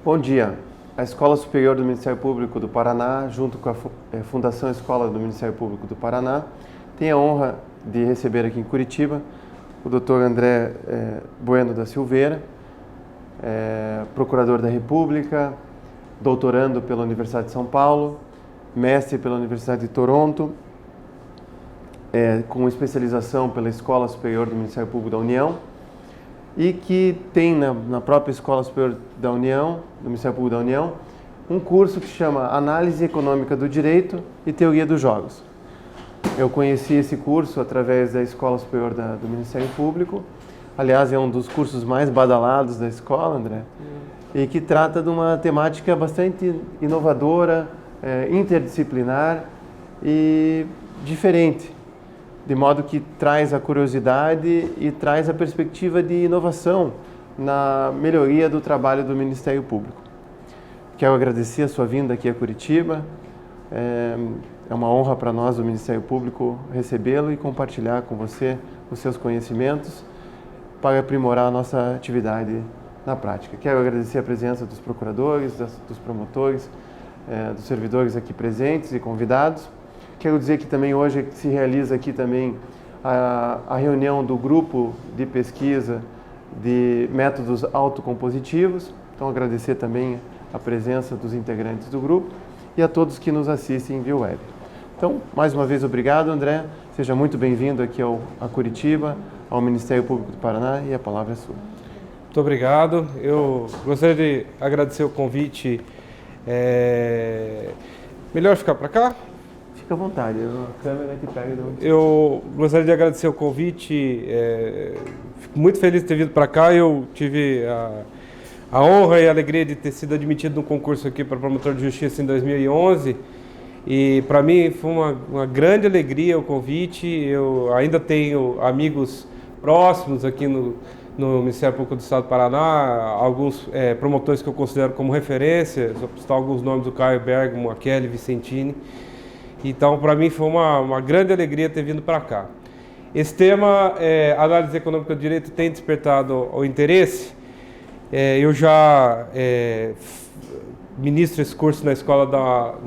Bom dia. A Escola Superior do Ministério Público do Paraná, junto com a Fundação Escola do Ministério Público do Paraná, tem a honra de receber aqui em Curitiba o Dr. André Bueno da Silveira, procurador da República, doutorando pela Universidade de São Paulo, mestre pela Universidade de Toronto, com especialização pela Escola Superior do Ministério Público da União, e que tem na própria Escola Superior da União, do Ministério Público da União, um curso que se chama Análise Econômica do Direito e Teoria dos Jogos. Eu conheci esse curso através da Escola Superior do Ministério Público. Aliás, é um dos cursos mais badalados da escola, André, e que trata de uma temática bastante inovadora, interdisciplinar e diferente, de modo que traz a curiosidade e traz a perspectiva de inovação na melhoria do trabalho do Ministério Público. Quero agradecer a sua vinda aqui a Curitiba. É uma honra para nós do Ministério Público recebê-lo e compartilhar com você os seus conhecimentos para aprimorar a nossa atividade na prática. Quero agradecer a presença dos procuradores, dos promotores, dos servidores aqui presentes e convidados. Quero dizer que também hoje se realiza aqui também a reunião do grupo de pesquisa de métodos autocompositivos. Então, agradecer também a presença dos integrantes do grupo e a todos que nos assistem via web. Então, mais uma vez, obrigado, André. Seja muito bem-vindo aqui a Curitiba, ao Ministério Público do Paraná, e a palavra é sua. Muito obrigado. Eu gostaria de agradecer o convite. Melhor ficar para cá? Fica à vontade, a câmera te pega. Eu gostaria de agradecer o convite. Fico muito feliz de ter vindo para cá. Eu tive a honra e a alegria de ter sido admitido no concurso aqui para promotor de justiça em 2011. E para mim foi uma grande alegria o convite. Eu ainda tenho amigos próximos aqui no Ministério Público do Estado do Paraná, alguns promotores que eu considero como referência. Só para citar alguns nomes: do Caio Bergamo, a Kelly Vicentini. Então, para mim foi uma grande alegria ter vindo para cá. Esse tema, análise econômica do direito, tem despertado o interesse. Eu já ministro esse curso na escola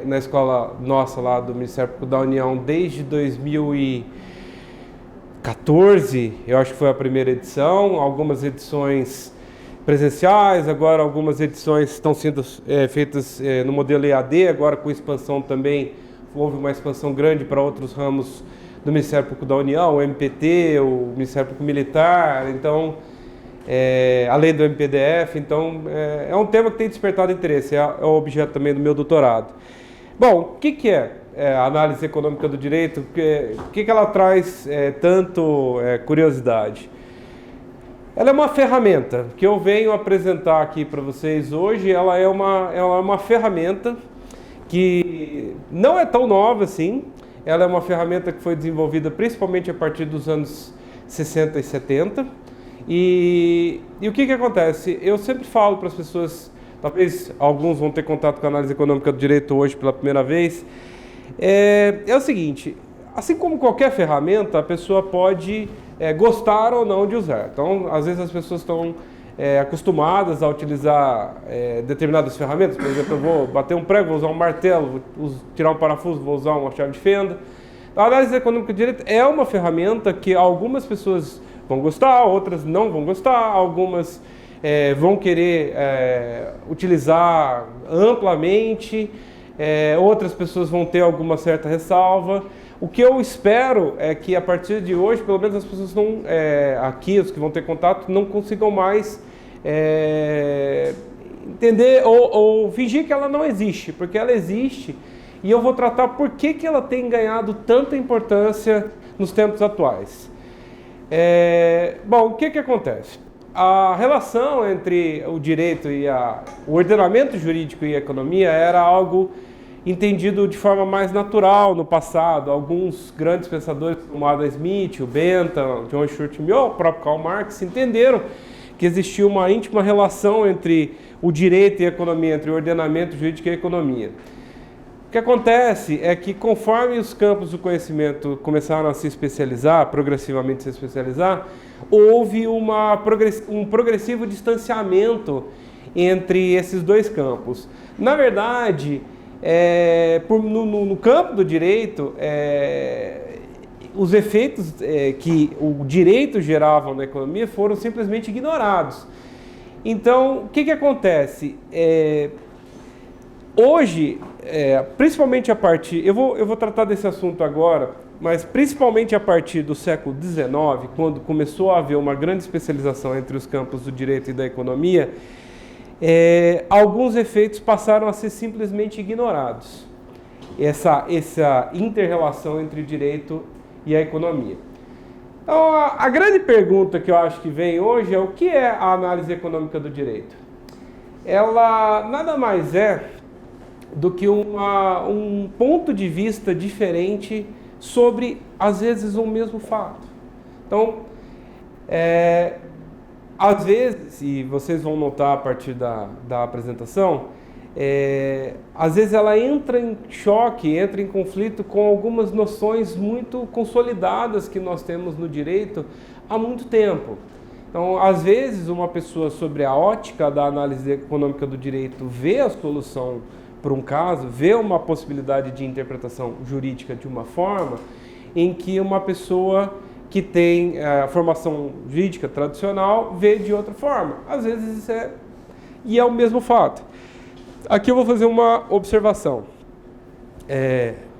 na escola nossa lá do Ministério Público da União desde 2014, eu acho que foi a primeira edição, algumas edições presenciais, agora algumas edições estão sendo feitas no modelo EAD, agora com expansão também, houve uma expansão grande para outros ramos do Ministério Público da União, o MPT, o Ministério Público Militar, então, além do MPDF, então é um tema que tem despertado interesse, é o objeto também do meu doutorado. Bom, o que é a análise econômica do direito? O que ela traz tanto curiosidade? Ela é uma ferramenta que eu venho apresentar aqui para vocês hoje. Ela é uma ferramenta que não é tão nova assim. Ela é uma ferramenta que foi desenvolvida principalmente a partir dos anos 60 e 70. E o que acontece? Eu sempre falo para as pessoas, talvez alguns vão ter contato com a análise econômica do direito hoje pela primeira vez, é o seguinte: assim como qualquer ferramenta, a pessoa pode gostar ou não de usar. Então, às vezes as pessoas estão acostumadas a utilizar determinadas ferramentas. Por exemplo, eu vou bater um prego, vou usar um martelo, vou tirar um parafuso, vou usar uma chave de fenda. A análise econômica do direito é uma ferramenta que algumas pessoas vão gostar, outras não vão gostar, algumas vão querer utilizar amplamente, outras pessoas vão ter alguma certa ressalva. O que eu espero é que a partir de hoje, pelo menos as pessoas não, aqui, os que vão ter contato, não consigam mais entender ou fingir que ela não existe, porque ela existe, e eu vou tratar por que ela tem ganhado tanta importância nos tempos atuais. Bom, o que acontece? A relação entre o direito e o ordenamento jurídico e a economia era algo entendido de forma mais natural no passado. Alguns grandes pensadores, como Adam Smith, o Bentham, John Stuart Mill, o próprio Karl Marx, entenderam que existia uma íntima relação entre o direito e a economia, entre o ordenamento jurídico e a economia. O que acontece é que, conforme os campos do conhecimento começaram a se especializar, progressivamente se especializar, houve um progressivo distanciamento entre esses dois campos. Na verdade, no campo do direito, os efeitos que o direito gerava na economia foram simplesmente ignorados. Então, o que acontece? Hoje, principalmente a partir... Eu vou tratar desse assunto agora, mas principalmente a partir do século XIX, quando começou a haver uma grande especialização entre os campos do direito e da economia, alguns efeitos passaram a ser simplesmente ignorados. Essa inter-relação entre direito e a economia. Então, a grande pergunta que eu acho que vem hoje é: o que é a análise econômica do direito? Ela nada mais é do que um ponto de vista diferente sobre, às vezes, um mesmo fato. Então, às vezes, e vocês vão notar a partir da apresentação, às vezes ela entra em choque, entra em conflito com algumas noções muito consolidadas que nós temos no direito há muito tempo. Então, às vezes, uma pessoa, sobre a ótica da análise econômica do direito, vê a solução para um caso, vê uma possibilidade de interpretação jurídica de uma forma em que uma pessoa que tem a formação jurídica tradicional vê de outra forma. Às vezes é o mesmo fato. Aqui eu vou fazer uma observação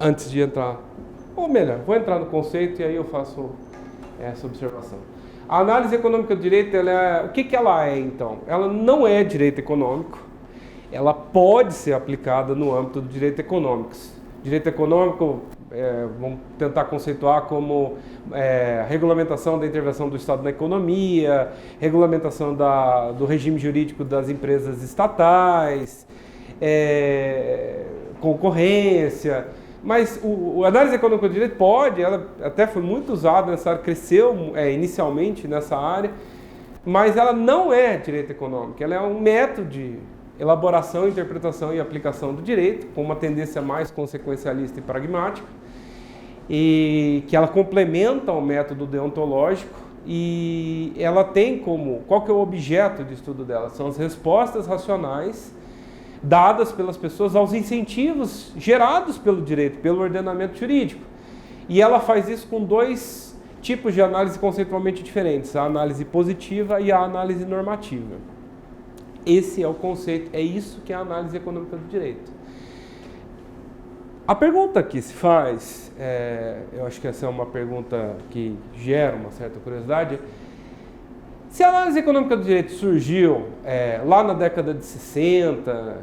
antes de entrar, ou melhor, vou entrar no conceito e aí eu faço essa observação. A análise econômica do direito, o que ela é então? Ela não é direito econômico, ela pode ser aplicada no âmbito do direito econômico. Direito econômico, vamos tentar conceituar como regulamentação da intervenção do Estado na economia, regulamentação do regime jurídico das empresas estatais, concorrência. Mas a análise econômica do direito ela até foi muito usada nessa área, cresceu inicialmente nessa área, mas ela não é direito econômico, ela é um método de elaboração, interpretação e aplicação do direito, com uma tendência mais consequencialista e pragmática, e que ela complementa o método deontológico, e ela tem qual que é o objeto de estudo dela? São as respostas racionais dadas pelas pessoas aos incentivos gerados pelo direito, pelo ordenamento jurídico. E ela faz isso com dois tipos de análise conceitualmente diferentes, a análise positiva e a análise normativa. Esse é o conceito, é isso que é a análise econômica do direito. A pergunta que se faz, eu acho que essa é uma pergunta que gera uma certa curiosidade, se a análise econômica do direito surgiu lá na década de 60,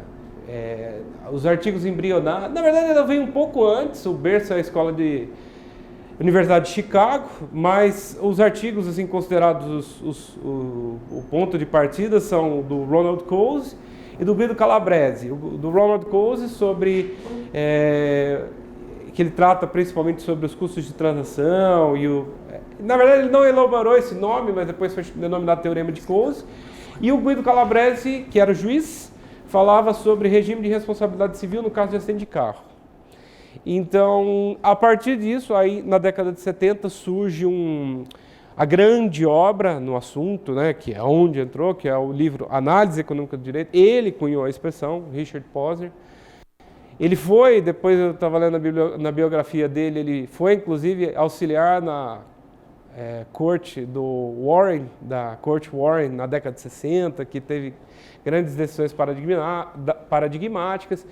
os artigos embrionários, na verdade ela veio um pouco antes, o berço é a escola de Universidade de Chicago, mas os artigos assim considerados o ponto de partida são do Ronald Coase e do Guido Calabrese. O do Ronald Coase sobre que ele trata principalmente sobre os custos de transação na verdade ele não elaborou esse nome, mas depois foi denominado Teorema de Coase. E o Guido Calabrese, que era juiz, falava sobre regime de responsabilidade civil no caso de acidente de carro. Então, a partir disso, aí na década de 70 surge a grande obra no assunto, né, que é onde entrou, que é o livro Análise Econômica do Direito. Ele cunhou a expressão, Richard Posner. Ele foi, depois eu estava lendo na biografia dele, ele foi inclusive auxiliar na corte do Warren, da corte Warren, na década de 60, que teve grandes decisões paradigmáticas.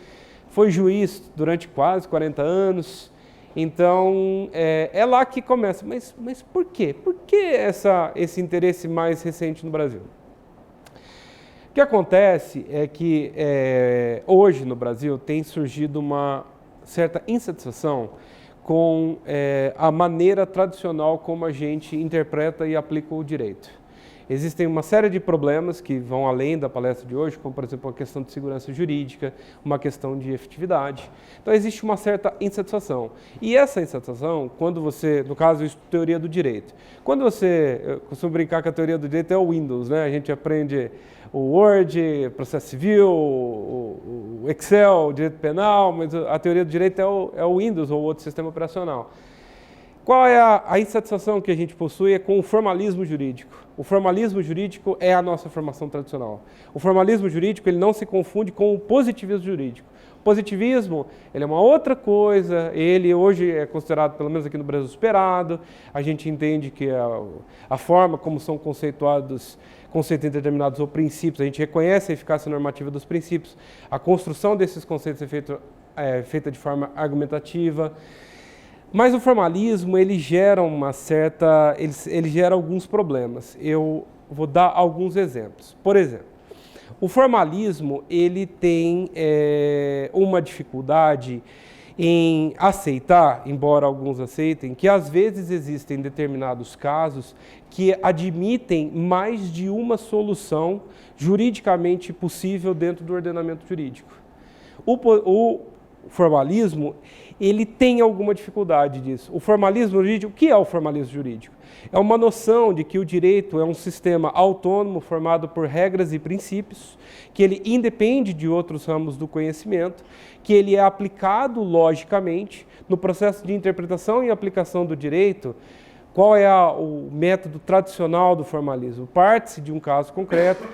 Foi juiz durante quase 40 anos, então é lá que começa. Mas por quê? Por que esse interesse mais recente no Brasil? O que acontece é que hoje no Brasil tem surgido uma certa insatisfação com a maneira tradicional como a gente interpreta e aplica o direito. Existem uma série de problemas que vão além da palestra de hoje, como, por exemplo, a questão de segurança jurídica, uma questão de efetividade. Então, existe uma certa insatisfação. E essa insatisfação, quando você, no caso, eu estudo teoria do direito. Eu costumo brincar que a teoria do direito é o Windows, né? A gente aprende o Word, processo civil, o Excel, o direito penal, mas a teoria do direito é o Windows ou outro sistema operacional. Qual é a insatisfação que a gente possui é com o formalismo jurídico. O formalismo jurídico é a nossa formação tradicional. O formalismo jurídico ele não se confunde com o positivismo jurídico. O positivismo ele é uma outra coisa, ele hoje é considerado, pelo menos aqui no Brasil, superado. A gente entende que a forma como são conceitos em determinados ou princípios, a gente reconhece a eficácia normativa dos princípios. A construção desses conceitos é feita de forma argumentativa. Mas o formalismo, ele gera ele gera alguns problemas. Eu vou dar alguns exemplos. Por exemplo, o formalismo, ele tem uma dificuldade em aceitar, embora alguns aceitem, que às vezes existem determinados casos que admitem mais de uma solução juridicamente possível dentro do ordenamento jurídico. O formalismo, ele tem alguma dificuldade disso. O formalismo jurídico, o que é o formalismo jurídico? É uma noção de que o direito é um sistema autônomo formado por regras e princípios, que ele independe de outros ramos do conhecimento, que ele é aplicado logicamente no processo de interpretação e aplicação do direito. Qual é o método tradicional do formalismo? Parte-se de um caso concreto,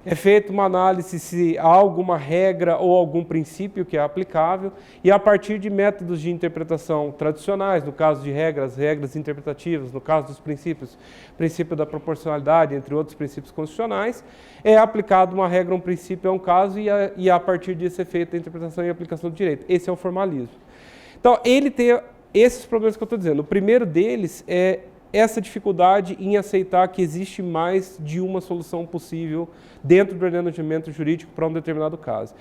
é feita uma análise se há alguma regra ou algum princípio que é aplicável e a partir de métodos de interpretação tradicionais, no caso de regras interpretativas, no caso dos princípios, princípio da proporcionalidade, entre outros princípios constitucionais, é aplicado uma regra, um princípio a um caso e a partir disso é feita a interpretação e aplicação do direito. Esse é o formalismo. Então, ele tem esses problemas que eu estou dizendo. O primeiro deles é essa dificuldade em aceitar que existe mais de uma solução possível dentro do ordenamento jurídico para um determinado caso.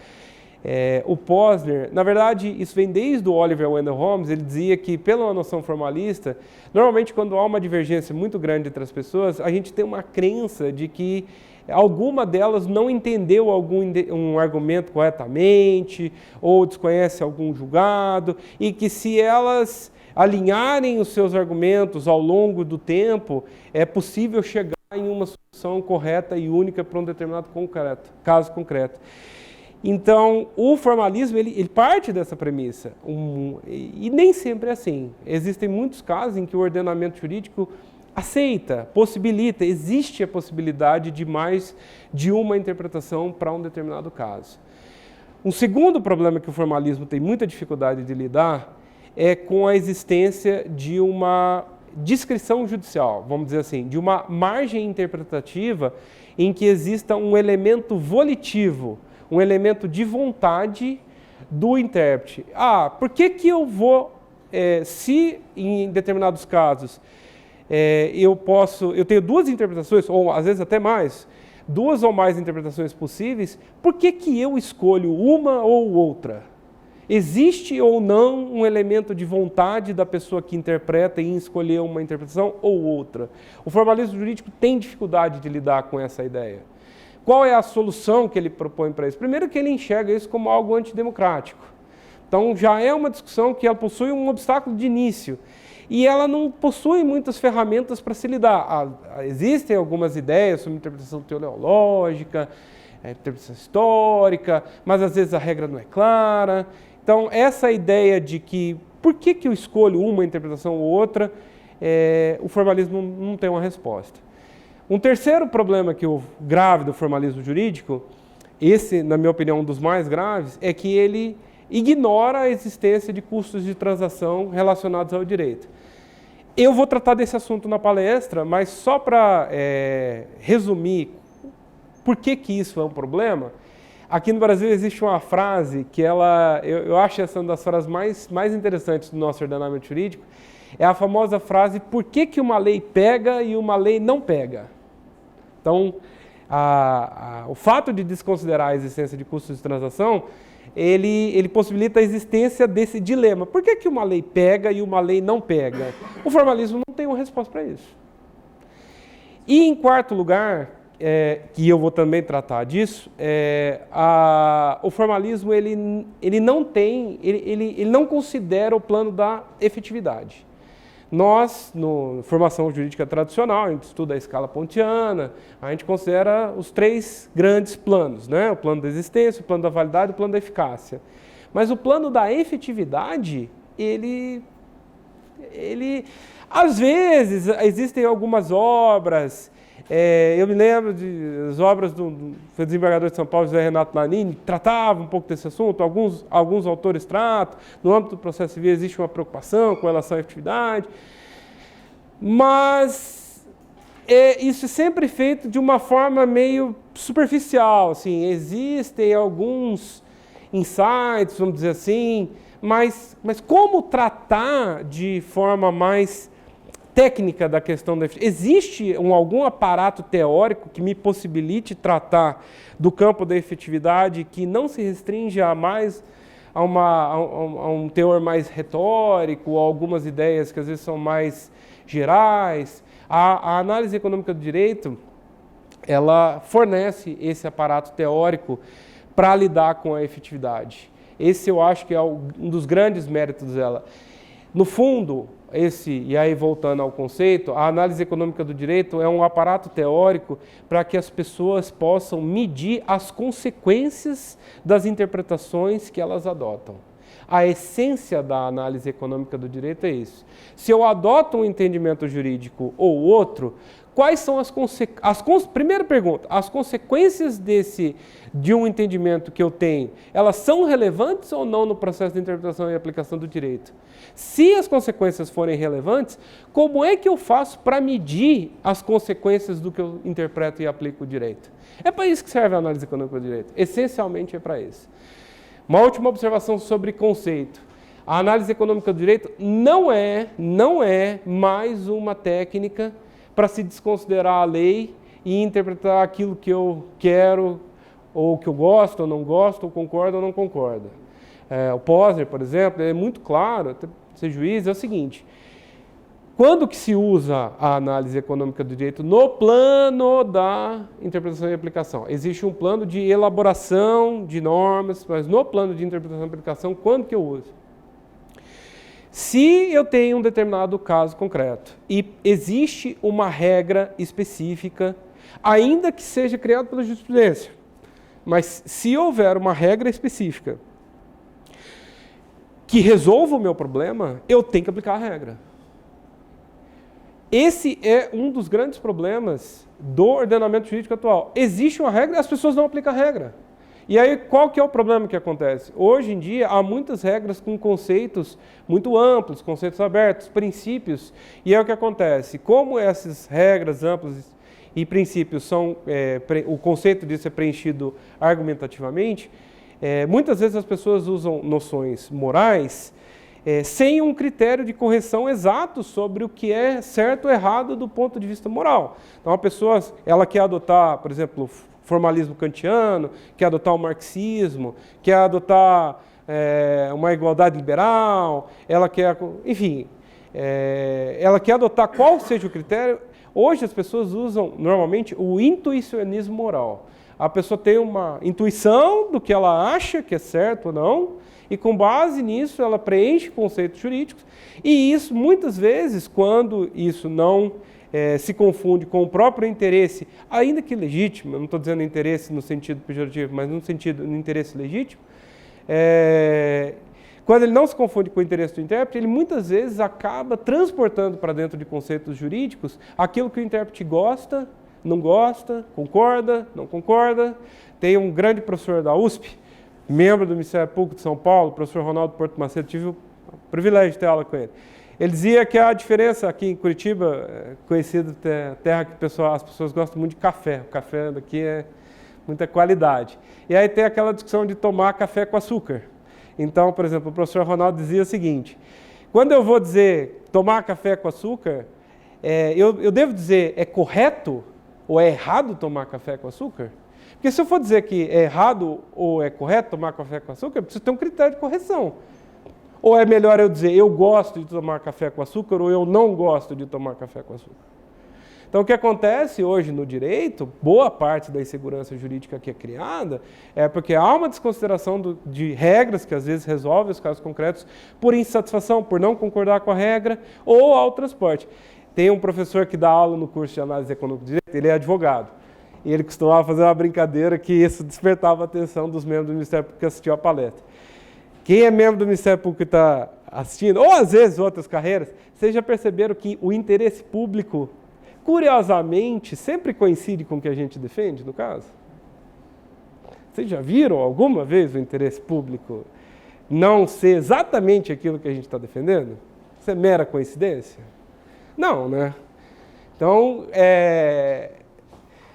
O Posner, na verdade, isso vem desde o Oliver Wendell Holmes, ele dizia que, pela noção formalista, normalmente quando há uma divergência muito grande entre as pessoas, a gente tem uma crença de que alguma delas não entendeu um argumento corretamente, ou desconhece algum julgado, e que se elas alinharem os seus argumentos ao longo do tempo, é possível chegar em uma solução correta e única para um determinado caso concreto. Então, o formalismo, ele parte dessa premissa, e nem sempre é assim. Existem muitos casos em que o ordenamento jurídico aceita, possibilita, existe a possibilidade de mais de uma interpretação para um determinado caso. Um segundo problema que o formalismo tem muita dificuldade de lidar é com a existência de uma discrição judicial, vamos dizer assim, de uma margem interpretativa em que exista um elemento volitivo, um elemento de vontade do intérprete. Por que eu vou, se em determinados casos eu tenho duas interpretações, ou às vezes até mais, duas ou mais interpretações possíveis, por que eu escolho uma ou outra? Existe ou não um elemento de vontade da pessoa que interpreta em escolher uma interpretação ou outra? O formalismo jurídico tem dificuldade de lidar com essa ideia. Qual é a solução que ele propõe para isso? Primeiro que ele enxerga isso como algo antidemocrático. Então já é uma discussão que ela possui um obstáculo de início. E ela não possui muitas ferramentas para se lidar. Existem algumas ideias sobre interpretação teleológica, interpretação histórica, mas às vezes a regra não é clara. Então, essa ideia de que por que eu escolho uma interpretação ou outra, o formalismo não tem uma resposta. Um terceiro problema grave do formalismo jurídico, esse, na minha opinião, um dos mais graves, é que ele ignora a existência de custos de transação relacionados ao direito. Eu vou tratar desse assunto na palestra, mas só para resumir por que isso é um problema, aqui no Brasil existe uma frase que eu acho essa uma das frases mais interessantes do nosso ordenamento jurídico, é a famosa frase, por que uma lei pega e uma lei não pega? Então, o fato de desconsiderar a existência de custos de transação, ele possibilita a existência desse dilema. Por que uma lei pega e uma lei não pega? O formalismo não tem uma resposta para isso. E, em quarto lugar, que eu vou também tratar disso, o formalismo ele não considera o plano da efetividade. Nós, na formação jurídica tradicional, a gente estuda a escala pontiana, a gente considera os três grandes planos, né? O plano da existência, o plano da validade e o plano da eficácia. Mas o plano da efetividade, ele Às vezes, existem algumas obras, eu me lembro das obras do desembargador de São Paulo, José Renato Nanini, que tratava um pouco desse assunto, alguns autores tratam, no âmbito do processo civil existe uma preocupação com relação à efetividade, mas isso é sempre feito de uma forma meio superficial, assim, existem alguns insights, vamos dizer assim, mas como tratar de forma mais técnica da questão da efetividade? Existe algum aparato teórico que me possibilite tratar do campo da efetividade que não se restringe a um teor mais retórico, a algumas ideias que às vezes são mais gerais? A análise econômica do direito, ela fornece esse aparato teórico para lidar com a efetividade. Esse eu acho que é um dos grandes méritos dela. No fundo, e aí voltando ao conceito, a análise econômica do direito é um aparato teórico para que as pessoas possam medir as consequências das interpretações que elas adotam. A essência da análise econômica do direito é isso. Se eu adoto um entendimento jurídico ou outro, quais são as consequências? Primeira pergunta, as consequências de um entendimento que eu tenho, elas são relevantes ou não no processo de interpretação e aplicação do direito? Se as consequências forem relevantes, como é que eu faço para medir as consequências do que eu interpreto e aplico o direito? É para isso que serve a análise econômica do direito. Essencialmente é para isso. Uma última observação sobre conceito. A análise econômica do direito não é mais uma técnica para se desconsiderar a lei e interpretar aquilo que eu quero, ou que eu gosto ou não gosto, ou concordo ou não concordo. O Posner, por exemplo, é muito claro, até ser juiz, é o seguinte: quando que se usa a análise econômica do direito no plano da interpretação e aplicação? Existe um plano de elaboração de normas, mas no plano de interpretação e aplicação, quando que eu uso? Se eu tenho um determinado caso concreto e existe uma regra específica, ainda que seja criada pela jurisprudência, mas se houver uma regra específica que resolva o meu problema, eu tenho que aplicar a regra. Esse é um dos grandes problemas do ordenamento jurídico atual. Existe uma regra e as pessoas não aplicam a regra. E aí, qual que é o problema que acontece? Hoje em dia, há muitas regras com conceitos muito amplos, conceitos abertos, princípios. E é o que acontece. Como essas regras amplas e princípios são, o conceito disso é preenchido argumentativamente, muitas vezes as pessoas usam noções morais sem um critério de correção exato sobre o que é certo ou errado do ponto de vista moral. Então, a pessoa ela quer adotar, por exemplo, formalismo kantiano, quer adotar o marxismo, quer adotar uma igualdade liberal, ela quer, enfim, ela quer adotar qual seja o critério. Hoje as pessoas usam normalmente o intuicionismo moral. A pessoa tem uma intuição do que ela acha que é certo ou não, e com base nisso ela preenche conceitos jurídicos, e isso muitas vezes, quando isso não se confunde com o próprio interesse, ainda que legítimo, eu não estou dizendo interesse no sentido pejorativo, mas no interesse legítimo, quando ele não se confunde com o interesse do intérprete, ele muitas vezes acaba transportando para dentro de conceitos jurídicos aquilo que o intérprete gosta, não gosta, concorda, não concorda. Tem um grande professor da USP, membro do Ministério Público de São Paulo, o professor Ronaldo Porto Macedo, tive o privilégio de ter aula com ele. Ele dizia que a diferença aqui em Curitiba, conhecido terra que as pessoas gostam muito de café. O café daqui é muita qualidade. E aí tem aquela discussão de tomar café com açúcar. Então, por exemplo, o professor Ronaldo dizia o seguinte: quando eu vou dizer tomar café com açúcar, eu devo dizer é correto ou é errado tomar café com açúcar? Porque se eu for dizer que é errado ou é correto tomar café com açúcar, eu preciso ter um critério de correção. Ou é melhor eu dizer eu gosto de tomar café com açúcar ou eu não gosto de tomar café com açúcar? Então, o que acontece hoje no direito, boa parte da insegurança jurídica que é criada, é porque há uma desconsideração de regras que às vezes resolvem os casos concretos por insatisfação, por não concordar com a regra, ou ao transporte. Tem um professor que dá aula no curso de análise econômica do direito, ele é advogado. E ele costumava fazer uma brincadeira que isso despertava a atenção dos membros do Ministério Público que assistiam à palestra. Quem é membro do Ministério Público e está assistindo, ou às vezes outras carreiras, vocês já perceberam que o interesse público, curiosamente, sempre coincide com o que a gente defende, no caso? Vocês já viram alguma vez o interesse público não ser exatamente aquilo que a gente está defendendo? Isso é mera coincidência? Não, né? Então,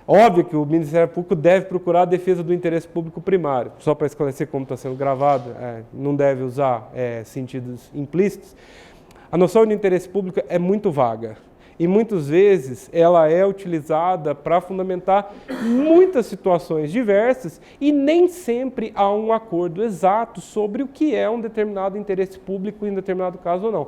óbvio que o Ministério Público deve procurar a defesa do interesse público primário. Só para esclarecer como está sendo gravado, não deve usar sentidos implícitos. A noção de interesse público é muito vaga. E muitas vezes ela é utilizada para fundamentar muitas situações diversas e nem sempre há um acordo exato sobre o que é um determinado interesse público em determinado caso ou não.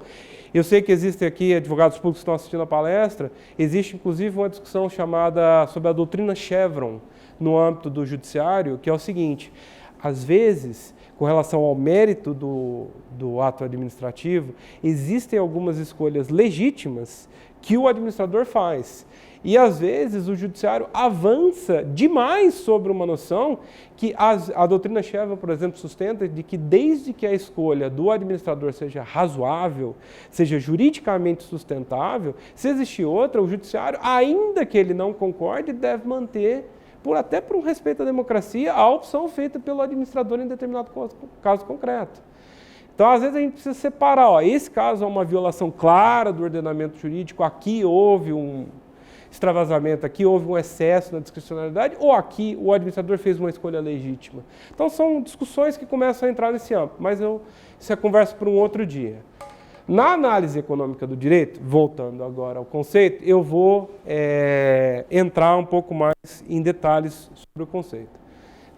Eu sei que existem aqui advogados públicos que estão assistindo a palestra, existe inclusive uma discussão chamada sobre a doutrina Chevron no âmbito do judiciário, que é o seguinte: às vezes, com relação ao mérito do ato administrativo, existem algumas escolhas legítimas que o administrador faz. E, às vezes, o judiciário avança demais sobre uma noção que a doutrina Chevron, por exemplo, sustenta de que desde que a escolha do administrador seja razoável, seja juridicamente sustentável, se existir outra, o judiciário, ainda que ele não concorde, deve manter, até por um respeito à democracia, a opção feita pelo administrador em determinado caso concreto. Então, às vezes, a gente precisa separar. Esse caso é uma violação clara do ordenamento jurídico, aqui houve um extravasamento, aqui houve um excesso na discricionalidade, ou aqui o administrador fez uma escolha legítima. Então, são discussões que começam a entrar nesse âmbito, mas isso é conversa para um outro dia. Na análise econômica do direito, voltando agora ao conceito, eu vou entrar um pouco mais em detalhes sobre o conceito,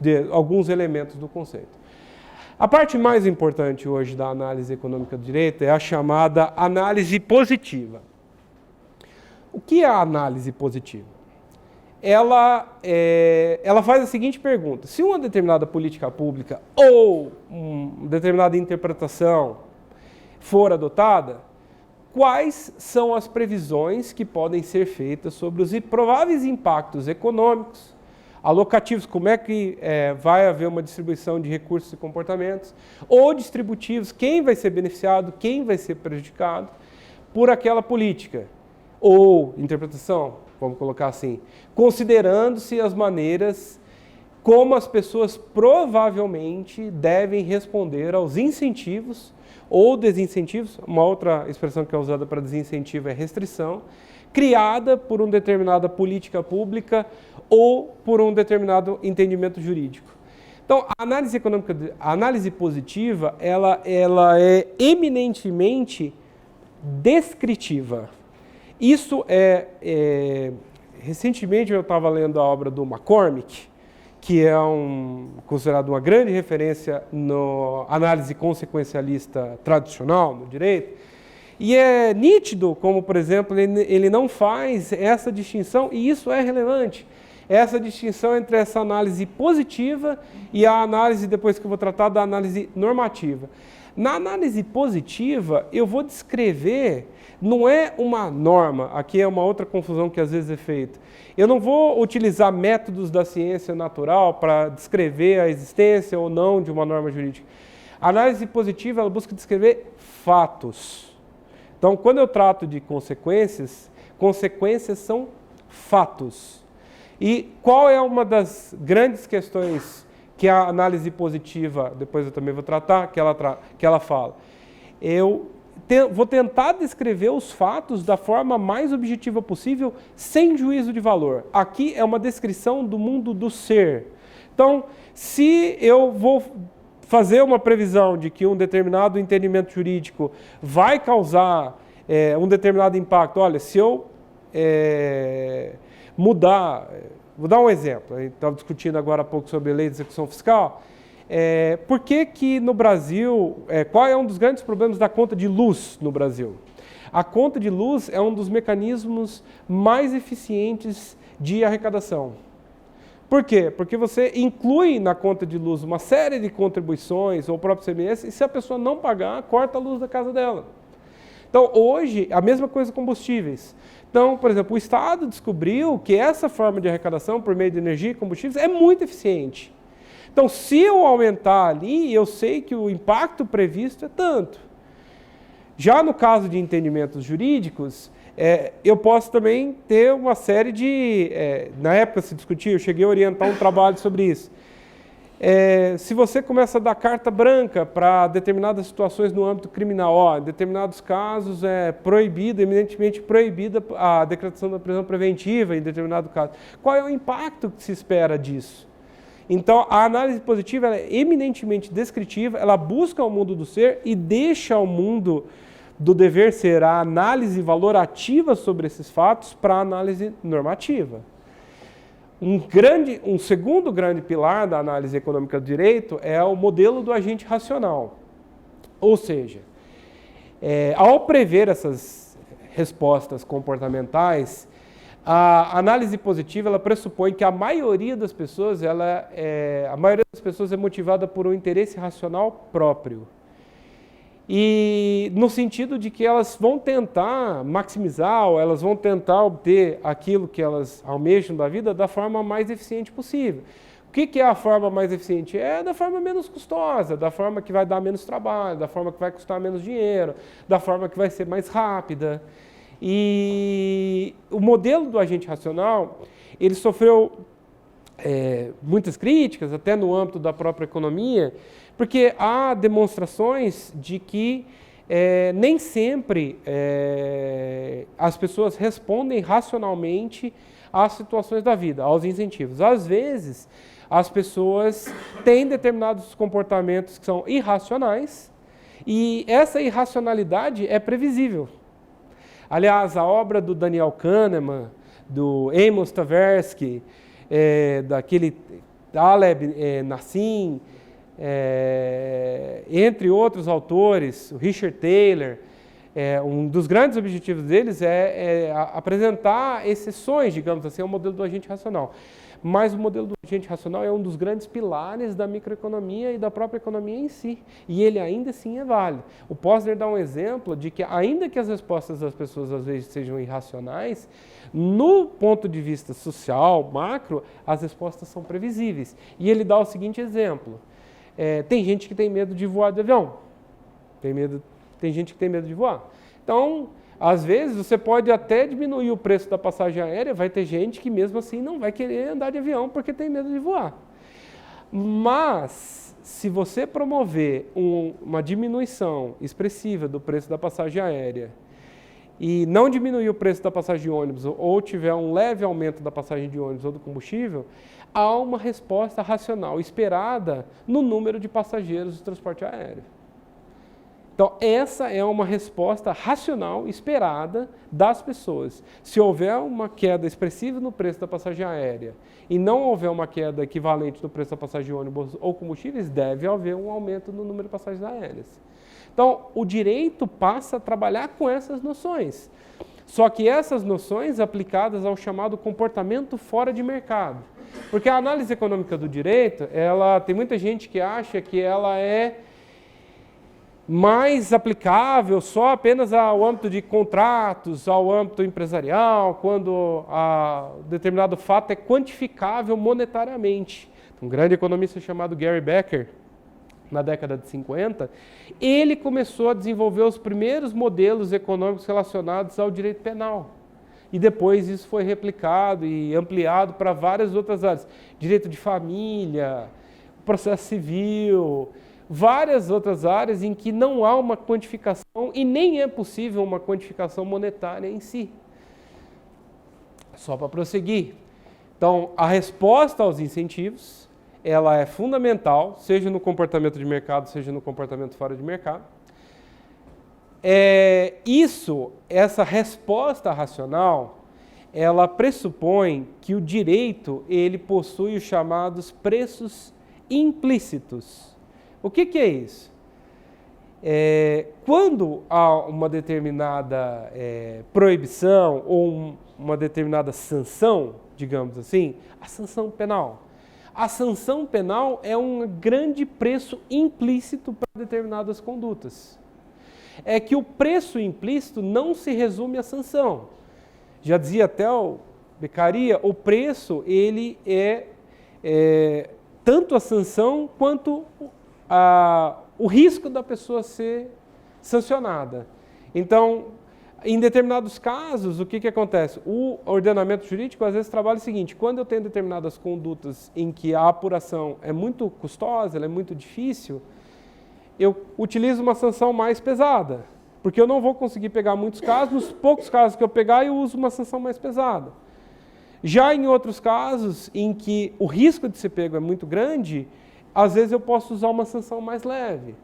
de alguns elementos do conceito. A parte mais importante hoje da análise econômica do direito é a chamada análise positiva. O que é a análise positiva? Ela faz a seguinte pergunta: se uma determinada política pública ou uma determinada interpretação for adotada, quais são as previsões que podem ser feitas sobre os prováveis impactos econômicos, alocativos, como é que vai haver uma distribuição de recursos e comportamentos, ou distributivos, quem vai ser beneficiado, quem vai ser prejudicado por aquela política, ou interpretação, vamos colocar assim, considerando-se as maneiras como as pessoas provavelmente devem responder aos incentivos ou desincentivos, uma outra expressão que é usada para desincentivo é restrição, criada por uma determinada política pública ou por um determinado entendimento jurídico. Então, a análise econômica, a análise positiva, ela é eminentemente descritiva. Isso recentemente eu estava lendo a obra do McCormick, que é considerado uma grande referência na análise consequencialista tradicional no direito, e é nítido como, por exemplo, ele não faz essa distinção, e isso é relevante, essa distinção entre essa análise positiva e a análise, depois que eu vou tratar, da análise normativa. Na análise positiva, eu vou descrever, não é uma norma, aqui é uma outra confusão que às vezes é feita. Eu não vou utilizar métodos da ciência natural para descrever a existência ou não de uma norma jurídica. A análise positiva, ela busca descrever fatos. Então, quando eu trato de consequências, consequências são fatos. E qual é uma das grandes questões que a análise positiva, depois eu também vou tratar, que ela fala? Eu vou tentar descrever os fatos da forma mais objetiva possível, sem juízo de valor. Aqui é uma descrição do mundo do ser. Então, se eu vou fazer uma previsão de que um determinado entendimento jurídico vai causar um determinado impacto, olha, se eu mudar, vou dar um exemplo, a gente estava discutindo agora há pouco sobre a lei de execução fiscal. Por que no Brasil, qual é um dos grandes problemas da conta de luz no Brasil? A conta de luz é um dos mecanismos mais eficientes de arrecadação. Por quê? Porque você inclui na conta de luz uma série de contribuições ou próprio CMS, e se a pessoa não pagar, corta a luz da casa dela. Então, hoje, a mesma coisa com combustíveis. Então, por exemplo, o Estado descobriu que essa forma de arrecadação por meio de energia e combustíveis é muito eficiente. Então, se eu aumentar ali, eu sei que o impacto previsto é tanto. Já no caso de entendimentos jurídicos, eu posso também ter uma série de... na época se discutia, eu cheguei a orientar um trabalho sobre isso. Se você começa a dar carta branca para determinadas situações no âmbito criminal, em determinados casos é proibida, eminentemente proibida a decretação da prisão preventiva em determinado caso. Qual é o impacto que se espera disso? Então, a análise positiva ela é eminentemente descritiva, ela busca o mundo do ser e deixa o mundo do dever ser a análise valorativa sobre esses fatos para a análise normativa. Um segundo grande pilar da análise econômica do direito é o modelo do agente racional. Ou seja, ao prever essas respostas comportamentais, a análise positiva ela pressupõe que a maioria das pessoas é motivada por um interesse racional próprio. E no sentido de que elas vão tentar maximizar, ou elas vão tentar obter aquilo que elas almejam da vida da forma mais eficiente possível. O que é a forma mais eficiente? É da forma menos custosa, da forma que vai dar menos trabalho, da forma que vai custar menos dinheiro, da forma que vai ser mais rápida. E o modelo do agente racional, ele sofreu muitas críticas, até no âmbito da própria economia, porque há demonstrações de que nem sempre as pessoas respondem racionalmente às situações da vida, aos incentivos. Às vezes, as pessoas têm determinados comportamentos que são irracionais e essa irracionalidade é previsível. Aliás, a obra do Daniel Kahneman, do Amos Tversky, daquele Taleb Nassim, entre outros autores, o Richard Taylor, um dos grandes objetivos deles é apresentar exceções, digamos assim, ao modelo do agente racional. Mas o modelo do agente racional é um dos grandes pilares da microeconomia e da própria economia em si. E ele ainda assim é válido. O Posner dá um exemplo de que, ainda que as respostas das pessoas às vezes sejam irracionais, no ponto de vista social, macro, as respostas são previsíveis. E ele dá o seguinte exemplo. Tem gente que tem medo de voar de avião. Tem gente que tem medo de voar. Então, às vezes, você pode até diminuir o preço da passagem aérea, vai ter gente que mesmo assim não vai querer andar de avião porque tem medo de voar. Mas, se você promover uma diminuição expressiva do preço da passagem aérea e não diminuir o preço da passagem de ônibus ou tiver um leve aumento da passagem de ônibus ou do combustível, há uma resposta racional esperada no número de passageiros do transporte aéreo. Então, essa é uma resposta racional esperada das pessoas. Se houver uma queda expressiva no preço da passagem aérea e não houver uma queda equivalente no preço da passagem de ônibus ou combustíveis, deve haver um aumento no número de passagens aéreas. Então, o direito passa a trabalhar com essas noções. Só que essas noções aplicadas ao chamado comportamento fora de mercado. Porque a análise econômica do direito, tem muita gente que acha que ela é mais aplicável só apenas ao âmbito de contratos, ao âmbito empresarial, quando determinado fato é quantificável monetariamente. Um grande economista chamado Gary Becker, na década de 50, ele começou a desenvolver os primeiros modelos econômicos relacionados ao direito penal. E depois isso foi replicado e ampliado para várias outras áreas. Direito de família, processo civil, várias outras áreas em que não há uma quantificação e nem é possível uma quantificação monetária em si. Só para prosseguir. Então, a resposta aos incentivos, ela é fundamental, seja no comportamento de mercado, seja no comportamento fora de mercado. Essa resposta racional, ela pressupõe que o direito, ele possui os chamados preços implícitos. O que é isso? Quando há uma determinada proibição ou uma determinada sanção, digamos assim, a sanção penal. A sanção penal é um grande preço implícito para determinadas condutas. É que o preço implícito não se resume à sanção. Já dizia até o Beccaria, o preço ele é tanto a sanção quanto o risco da pessoa ser sancionada. Então, em determinados casos, o que acontece? O ordenamento jurídico às vezes trabalha o seguinte: quando eu tenho determinadas condutas em que a apuração é muito custosa, ela é muito difícil, eu utilizo uma sanção mais pesada, porque eu não vou conseguir pegar muitos casos, nos poucos casos que eu pegar, eu uso uma sanção mais pesada. Já em outros casos, em que o risco de ser pego é muito grande, às vezes eu posso usar uma sanção mais leve.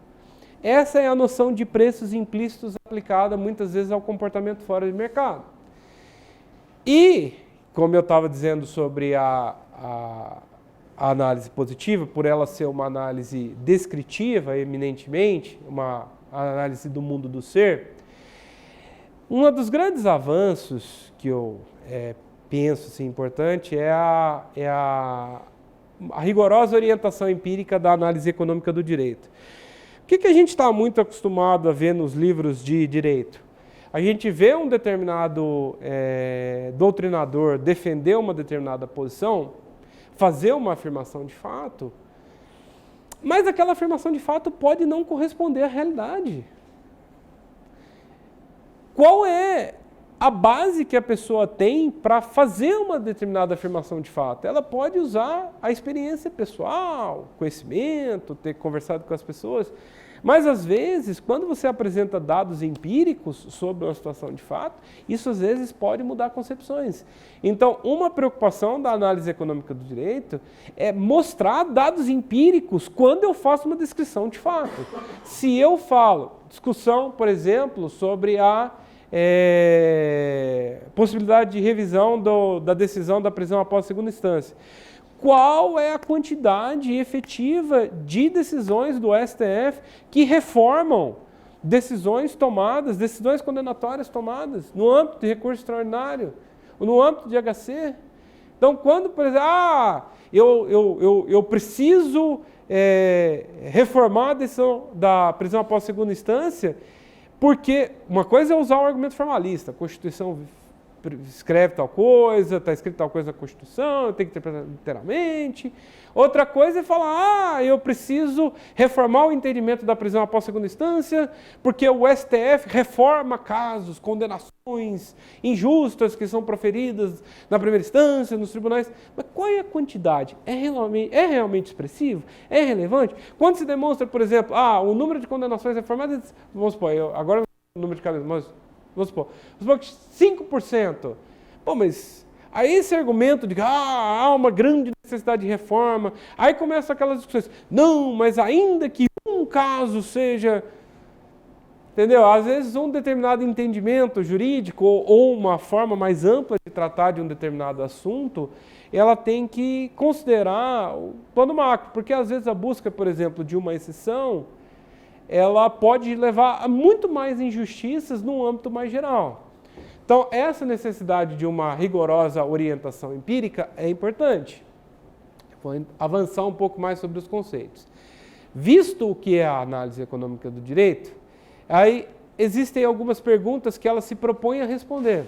Essa é a noção de preços implícitos aplicada muitas vezes ao comportamento fora de mercado. E, como eu estava dizendo sobre a análise positiva, por ela ser uma análise descritiva, eminentemente, uma análise do mundo do ser, um dos grandes avanços que eu penso assim, importante é a rigorosa orientação empírica da análise econômica do direito. O que a gente está muito acostumado a ver nos livros de direito? A gente vê um determinado doutrinador defender uma determinada posição, fazer uma afirmação de fato, mas aquela afirmação de fato pode não corresponder à realidade. Qual é a base que a pessoa tem para fazer uma determinada afirmação de fato? Ela pode usar a experiência pessoal, conhecimento, ter conversado com as pessoas, mas às vezes, quando você apresenta dados empíricos sobre uma situação de fato, isso às vezes pode mudar concepções. Então, uma preocupação da análise econômica do direito é mostrar dados empíricos quando eu faço uma descrição de fato. Se eu falo, discussão, por exemplo, sobre a possibilidade de revisão da decisão da prisão após segunda instância. Qual é a quantidade efetiva de decisões do STF que reformam decisões tomadas, decisões condenatórias tomadas no âmbito de recurso extraordinário, ou no âmbito de HC? Então, quando, por exemplo, eu preciso reformar a decisão da prisão após segunda instância, porque uma coisa é usar o argumento formalista, a Constituição escreve tal coisa, está escrito tal coisa na Constituição, eu tenho que interpretar literalmente. Outra coisa é falar, eu preciso reformar o entendimento da prisão após segunda instância, porque o STF reforma casos, condenações injustas que são proferidas na primeira instância, nos tribunais. Mas qual é a quantidade? É realmente expressivo? É relevante? Quando se demonstra, por exemplo, o número de condenações reformadas, vamos supor, agora o número de cabeças, mas vamos supor que 5%. Bom, mas aí esse argumento de que há uma grande necessidade de reforma, aí começam aquelas discussões. Não, mas ainda que um caso seja... Entendeu? Às vezes um determinado entendimento jurídico ou uma forma mais ampla de tratar de um determinado assunto, ela tem que considerar o plano macro, porque às vezes a busca, por exemplo, de uma exceção, ela pode levar a muito mais injustiças num âmbito mais geral. Então, essa necessidade de uma rigorosa orientação empírica é importante. Vou avançar um pouco mais sobre os conceitos. Visto o que é a análise econômica do direito, aí existem algumas perguntas que ela se propõe a responder.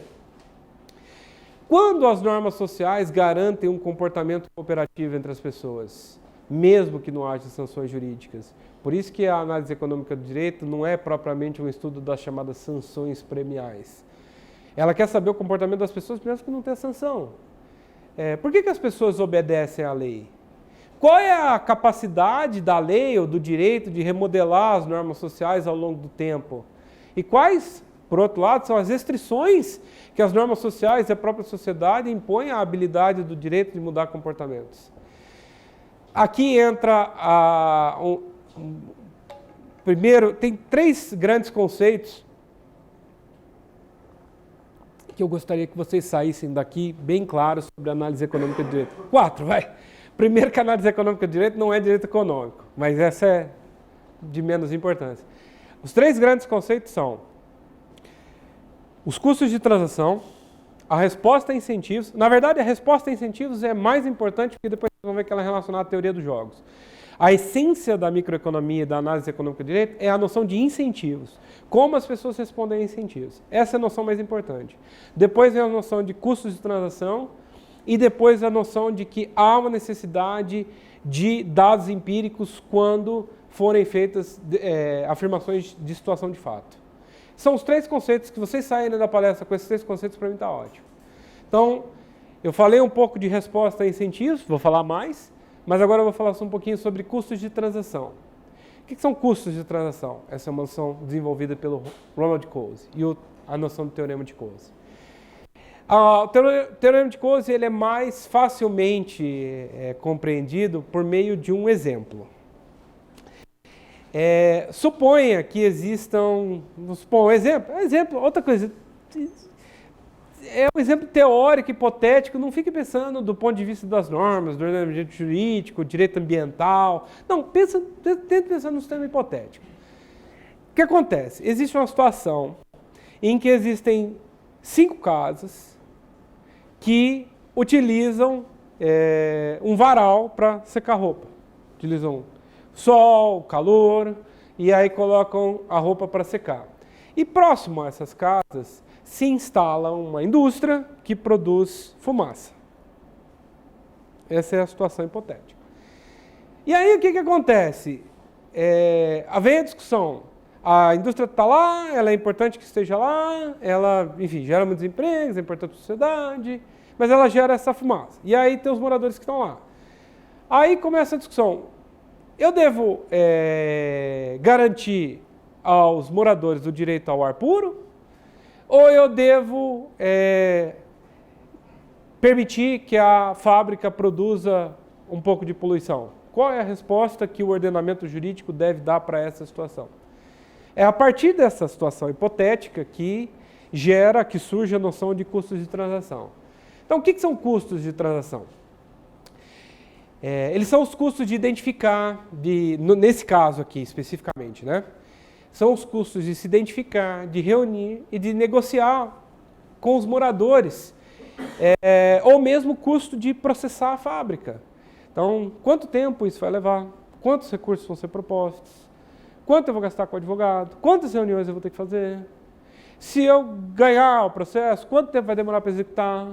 Quando as normas sociais garantem um comportamento cooperativo entre as pessoas, mesmo que não haja sanções jurídicas? Por isso que a análise econômica do direito não é propriamente um estudo das chamadas sanções premiais. Ela quer saber o comportamento das pessoas, mesmo que não tenha sanção. Por que as pessoas obedecem à lei? Qual é a capacidade da lei ou do direito de remodelar as normas sociais ao longo do tempo? E quais, por outro lado, são as restrições que as normas sociais e a própria sociedade impõem à habilidade do direito de mudar comportamentos? Aqui entra primeiro, tem 3 grandes conceitos que eu gostaria que vocês saíssem daqui bem claros sobre a análise econômica do direito. 4, vai! Primeiro, que a análise econômica do direito não é direito econômico, mas essa é de menos importância. Os 3 grandes conceitos são os custos de transação, a resposta a incentivos. Na verdade, a resposta a incentivos é mais importante, porque depois vocês vão ver que ela é relacionada à teoria dos jogos. A essência da microeconomia e da análise econômica do direito é a noção de incentivos. Como as pessoas respondem a incentivos. Essa é a noção mais importante. Depois vem a noção de custos de transação e depois a noção de que há uma necessidade de dados empíricos quando forem feitas afirmações de situação de fato. São os 3 conceitos que vocês saírem da palestra com esses 3 conceitos, para mim está ótimo. Então, eu falei um pouco de resposta a incentivos, vou falar mais, mas agora eu vou falar só um pouquinho sobre custos de transação. O que são custos de transação? Essa é uma noção desenvolvida pelo Ronald Coase e a noção do teorema de Coase. O teorema de Coase ele é mais facilmente compreendido por meio de um exemplo. Suponha que existam, vamos supor, um exemplo, outra coisa, é um exemplo teórico, hipotético, não fique pensando do ponto de vista das normas, do ordenamento jurídico, direito ambiental, não, tente pensar no sistema hipotético. O que acontece? Existe uma situação em que existem 5 casas que utilizam um varal para secar roupa, utilizam sol, calor, e aí colocam a roupa para secar. E próximo a essas casas se instala uma indústria que produz fumaça. Essa é a situação hipotética. E aí o que acontece? Vem a discussão. A indústria está lá, ela é importante que esteja lá, ela, enfim, gera muitos empregos, é importante para a sociedade, mas ela gera essa fumaça. E aí tem os moradores que estão lá. Aí começa a discussão. Eu devo garantir aos moradores o direito ao ar puro? Ou eu devo permitir que a fábrica produza um pouco de poluição? Qual é a resposta que o ordenamento jurídico deve dar para essa situação? É a partir dessa situação hipotética que surge a noção de custos de transação. Então, o que são custos de transação? Eles são os custos de identificar, nesse caso aqui especificamente, né? São os custos de se identificar, de reunir e de negociar com os moradores, ou mesmo o custo de processar a fábrica. Então, quanto tempo isso vai levar? Quantos recursos vão ser propostos? Quanto eu vou gastar com o advogado? Quantas reuniões eu vou ter que fazer? Se eu ganhar o processo, quanto tempo vai demorar para executar?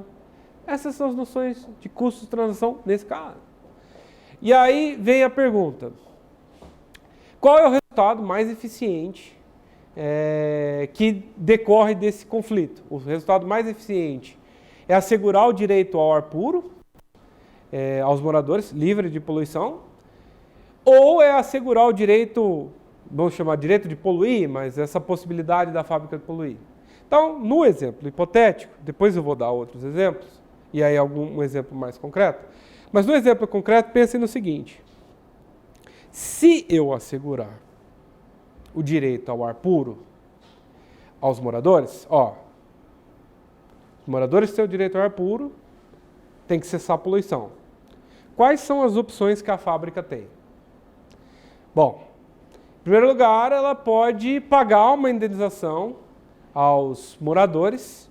Essas são as noções de custos de transação nesse caso. E aí vem a pergunta. Qual é o resultado mais eficiente que decorre desse conflito? O resultado mais eficiente é assegurar o direito ao ar puro aos moradores, livre de poluição, ou é assegurar o direito, vamos chamar de direito de poluir, mas essa possibilidade da fábrica de poluir. Então, no exemplo hipotético, depois eu vou dar outros exemplos, e aí um exemplo mais concreto, mas no exemplo concreto, pense no seguinte. Se eu assegurar o direito ao ar puro aos moradores, os moradores têm o direito ao ar puro, tem que cessar a poluição. Quais são as opções que a fábrica tem? Bom, em primeiro lugar, ela pode pagar uma indenização aos moradores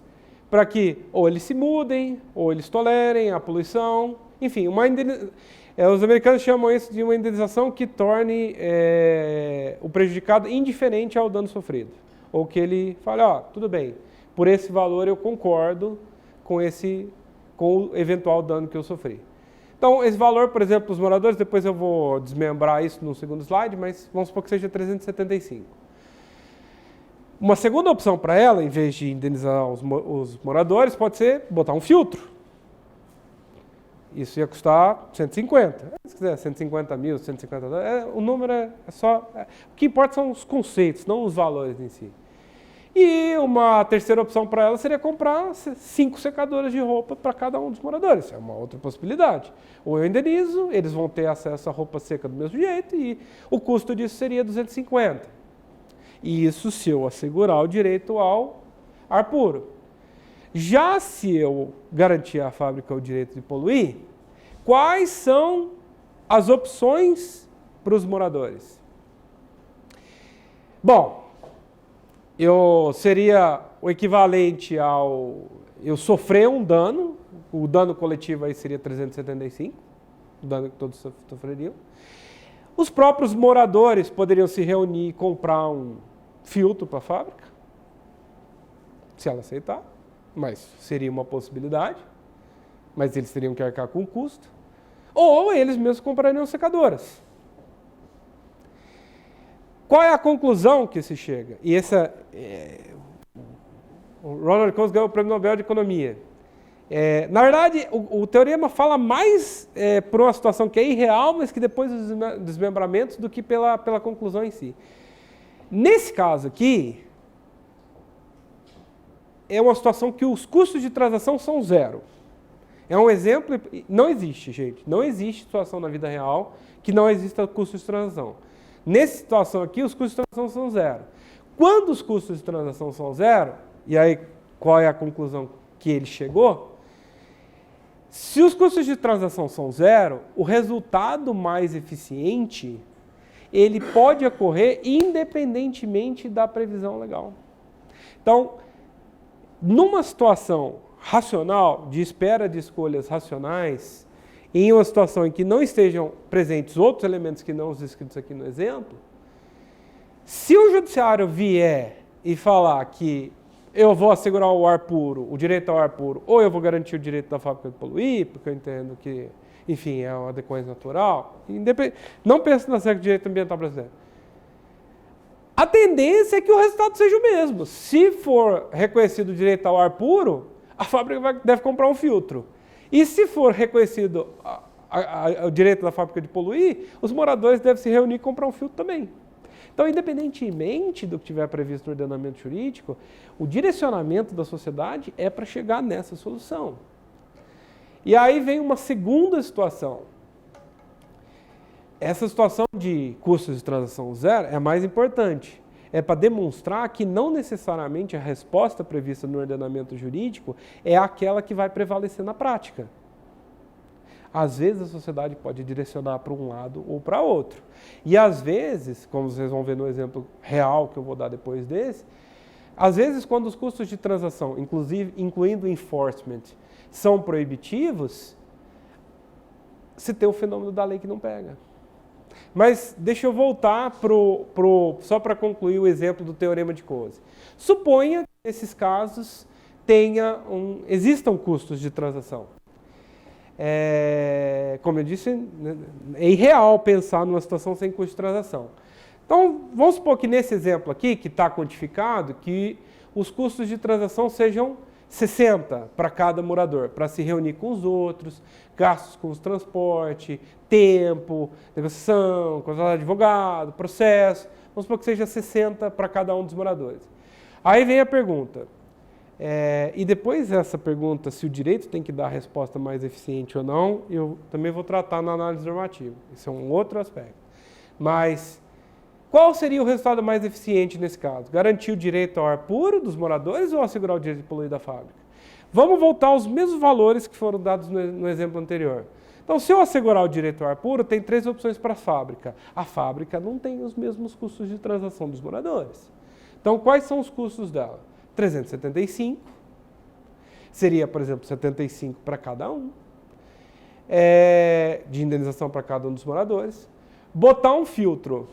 para que ou eles se mudem, ou eles tolerem a poluição, enfim, os americanos chamam isso de uma indenização que torne o prejudicado indiferente ao dano sofrido. Ou que ele fale, tudo bem, por esse valor eu concordo com o eventual dano que eu sofri. Então, esse valor, por exemplo, os moradores, depois eu vou desmembrar isso no segundo slide, mas vamos supor que seja 375. Uma segunda opção para ela, em vez de indenizar os moradores, pode ser botar um filtro. Isso ia custar 150. Se quiser 150 mil, 150 dólares, o número é só... o que importa são os conceitos, não os valores em si. E uma terceira opção para ela seria comprar 5 secadoras de roupa para cada um dos moradores. É uma outra possibilidade. Ou eu indenizo, eles vão ter acesso à roupa seca do mesmo jeito e o custo disso seria 250. E isso se eu assegurar o direito ao ar puro. Já se eu garantir à fábrica o direito de poluir, quais são as opções para os moradores? Bom, eu seria o equivalente eu sofrer um dano, o dano coletivo aí seria 375, o dano que todos sofreriam. Os próprios moradores poderiam se reunir e comprar um filtro para a fábrica, se ela aceitar. Mas seria uma possibilidade, mas eles teriam que arcar com o custo. Ou eles mesmos comprariam secadoras. Qual é a conclusão que se chega? E o Ronald Coase ganhou o Prêmio Nobel de Economia. Na verdade, o teorema fala mais por uma situação que é irreal, mas que depois dos desmembramentos, do que pela conclusão em si. Nesse caso aqui, é uma situação que os custos de transação são zero. É um exemplo, não existe, gente, não existe situação na vida real que não exista custo de transação. Nessa situação aqui, os custos de transação são zero. Quando os custos de transação são zero, e aí qual é a conclusão que ele chegou? Se os custos de transação são zero, o resultado mais eficiente, ele pode ocorrer independentemente da previsão legal. Então, numa situação racional, de espera de escolhas racionais, em uma situação em que não estejam presentes outros elementos que não os descritos aqui no exemplo, se o judiciário vier e falar que eu vou assegurar o ar puro, o direito ao ar puro, ou eu vou garantir o direito da fábrica de poluir, porque eu entendo que, enfim, é uma decorrência natural, não penso na regra de direito ambiental brasileiro. A tendência é que o resultado seja o mesmo. Se for reconhecido o direito ao ar puro, a fábrica deve comprar um filtro. E se for reconhecido o direito da fábrica de poluir, os moradores devem se reunir e comprar um filtro também. Então, independentemente do que tiver previsto no ordenamento jurídico, o direcionamento da sociedade é para chegar nessa solução. E aí vem uma segunda situação. Essa situação de custos de transação zero é a mais importante. É para demonstrar que não necessariamente a resposta prevista no ordenamento jurídico é aquela que vai prevalecer na prática. Às vezes a sociedade pode direcionar para um lado ou para outro. E às vezes, como vocês vão ver no exemplo real que eu vou dar depois desse, às vezes quando os custos de transação, incluindo o enforcement, são proibitivos, se tem o fenômeno da lei que não pega. Mas deixa eu voltar só para concluir o exemplo do teorema de Coase. Suponha que nesses casos existam custos de transação. Como eu disse, é irreal pensar numa situação sem custo de transação. Então, vamos supor que nesse exemplo aqui, que está quantificado, que os custos de transação sejam 60 para cada morador, para se reunir com os outros, gastos com o transporte, tempo, negociação, contrato de advogado, processo. Vamos supor que seja 60 para cada um dos moradores. Aí vem a pergunta. E depois dessa pergunta, se o direito tem que dar a resposta mais eficiente ou não, eu também vou tratar na análise normativa. Isso é um outro aspecto. Mas qual seria o resultado mais eficiente nesse caso? Garantir o direito ao ar puro dos moradores ou assegurar o direito de poluir da fábrica? Vamos voltar aos mesmos valores que foram dados no exemplo anterior. Então, se eu assegurar o direito ao ar puro, tem 3 opções para a fábrica. A fábrica não tem os mesmos custos de transação dos moradores. Então, quais são os custos dela? 375, seria, por exemplo, 75 para cada um, de indenização para cada um dos moradores. Botar um filtro,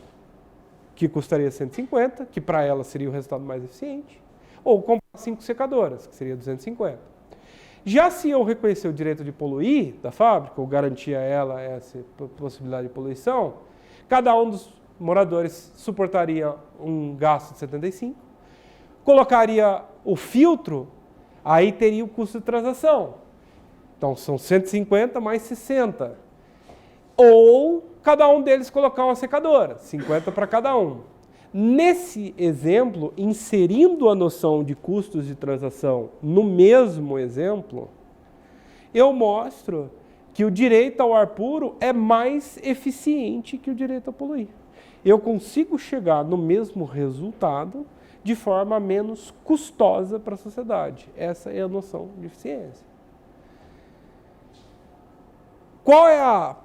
que custaria 150, que para ela seria o resultado mais eficiente, ou comprar 5 secadoras, que seria 250. Já se eu reconhecer o direito de poluir da fábrica, ou garantir a ela essa possibilidade de poluição, cada um dos moradores suportaria um gasto de 75, colocaria o filtro, aí teria o custo de transação. Então, são 150 mais 60. Ou cada um deles colocar uma secadora, 50 para cada um. Nesse exemplo, inserindo a noção de custos de transação no mesmo exemplo, eu mostro que o direito ao ar puro é mais eficiente que o direito a poluir. Eu consigo chegar no mesmo resultado de forma menos custosa para a sociedade. Essa é a noção de eficiência. Qual é a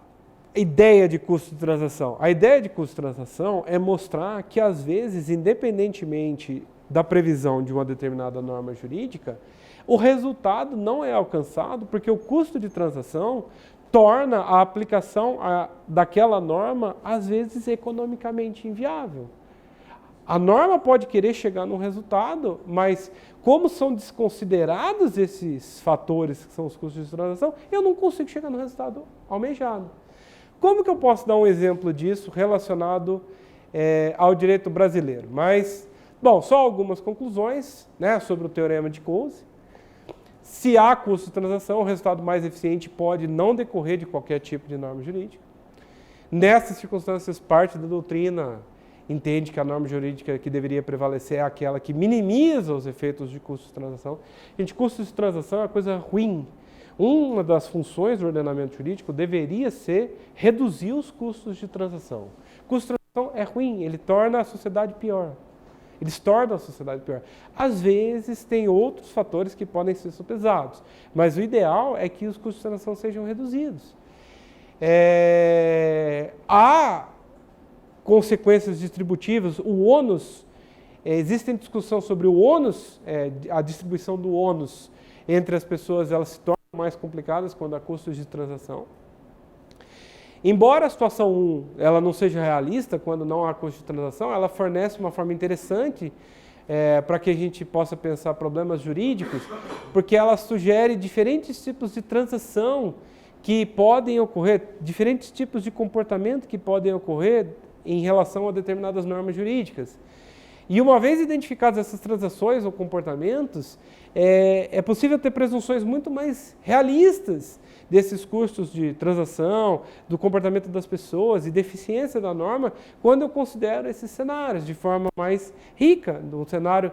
ideia de custo de transação? A ideia de custo de transação é mostrar que, às vezes, independentemente da previsão de uma determinada norma jurídica, o resultado não é alcançado porque o custo de transação torna a aplicação daquela norma, às vezes, economicamente inviável. A norma pode querer chegar num resultado, mas como são desconsiderados esses fatores que são os custos de transação, eu não consigo chegar no resultado almejado. Como que eu posso dar um exemplo disso relacionado ao direito brasileiro. Mas, bom, só algumas conclusões, né, sobre o teorema de Coase. Se há custo de transação, o resultado mais eficiente pode não decorrer de qualquer tipo de norma jurídica. Nessas circunstâncias, parte da doutrina entende que a norma jurídica que deveria prevalecer é aquela que minimiza os efeitos de custos de transação. Gente, custos de transação é uma coisa ruim. Uma das funções do ordenamento jurídico deveria ser reduzir os custos de transação. Custo de transação é ruim, ele torna a sociedade pior. Eles tornam a sociedade pior. Às vezes, tem outros fatores que podem ser sopesados, mas o ideal é que os custos de transação sejam reduzidos. Há consequências distributivas, o ônus, existe discussão sobre o ônus, a distribuição do ônus entre as pessoas, elas se tornam mais complicadas quando há custos de transação. Embora a situação 1 ela não seja realista, quando não há custo de transação, ela fornece uma forma interessante para que a gente possa pensar problemas jurídicos, porque ela sugere diferentes tipos de transação que podem ocorrer, diferentes tipos de comportamento que podem ocorrer em relação a determinadas normas jurídicas. E uma vez identificadas essas transações ou comportamentos, é possível ter presunções muito mais realistas desses custos de transação, do comportamento das pessoas e deficiência da norma, quando eu considero esses cenários de forma mais rica, um cenário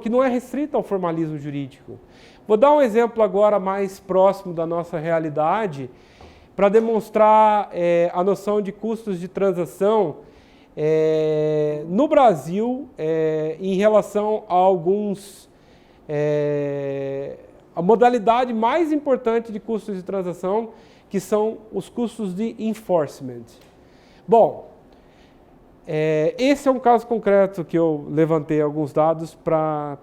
que não é restrito ao formalismo jurídico. Vou dar um exemplo agora mais próximo da nossa realidade, para demonstrar a noção de custos de transação no Brasil em relação a a modalidade mais importante de custos de transação, que são os custos de enforcement. Bom, esse é um caso concreto que eu levantei alguns dados para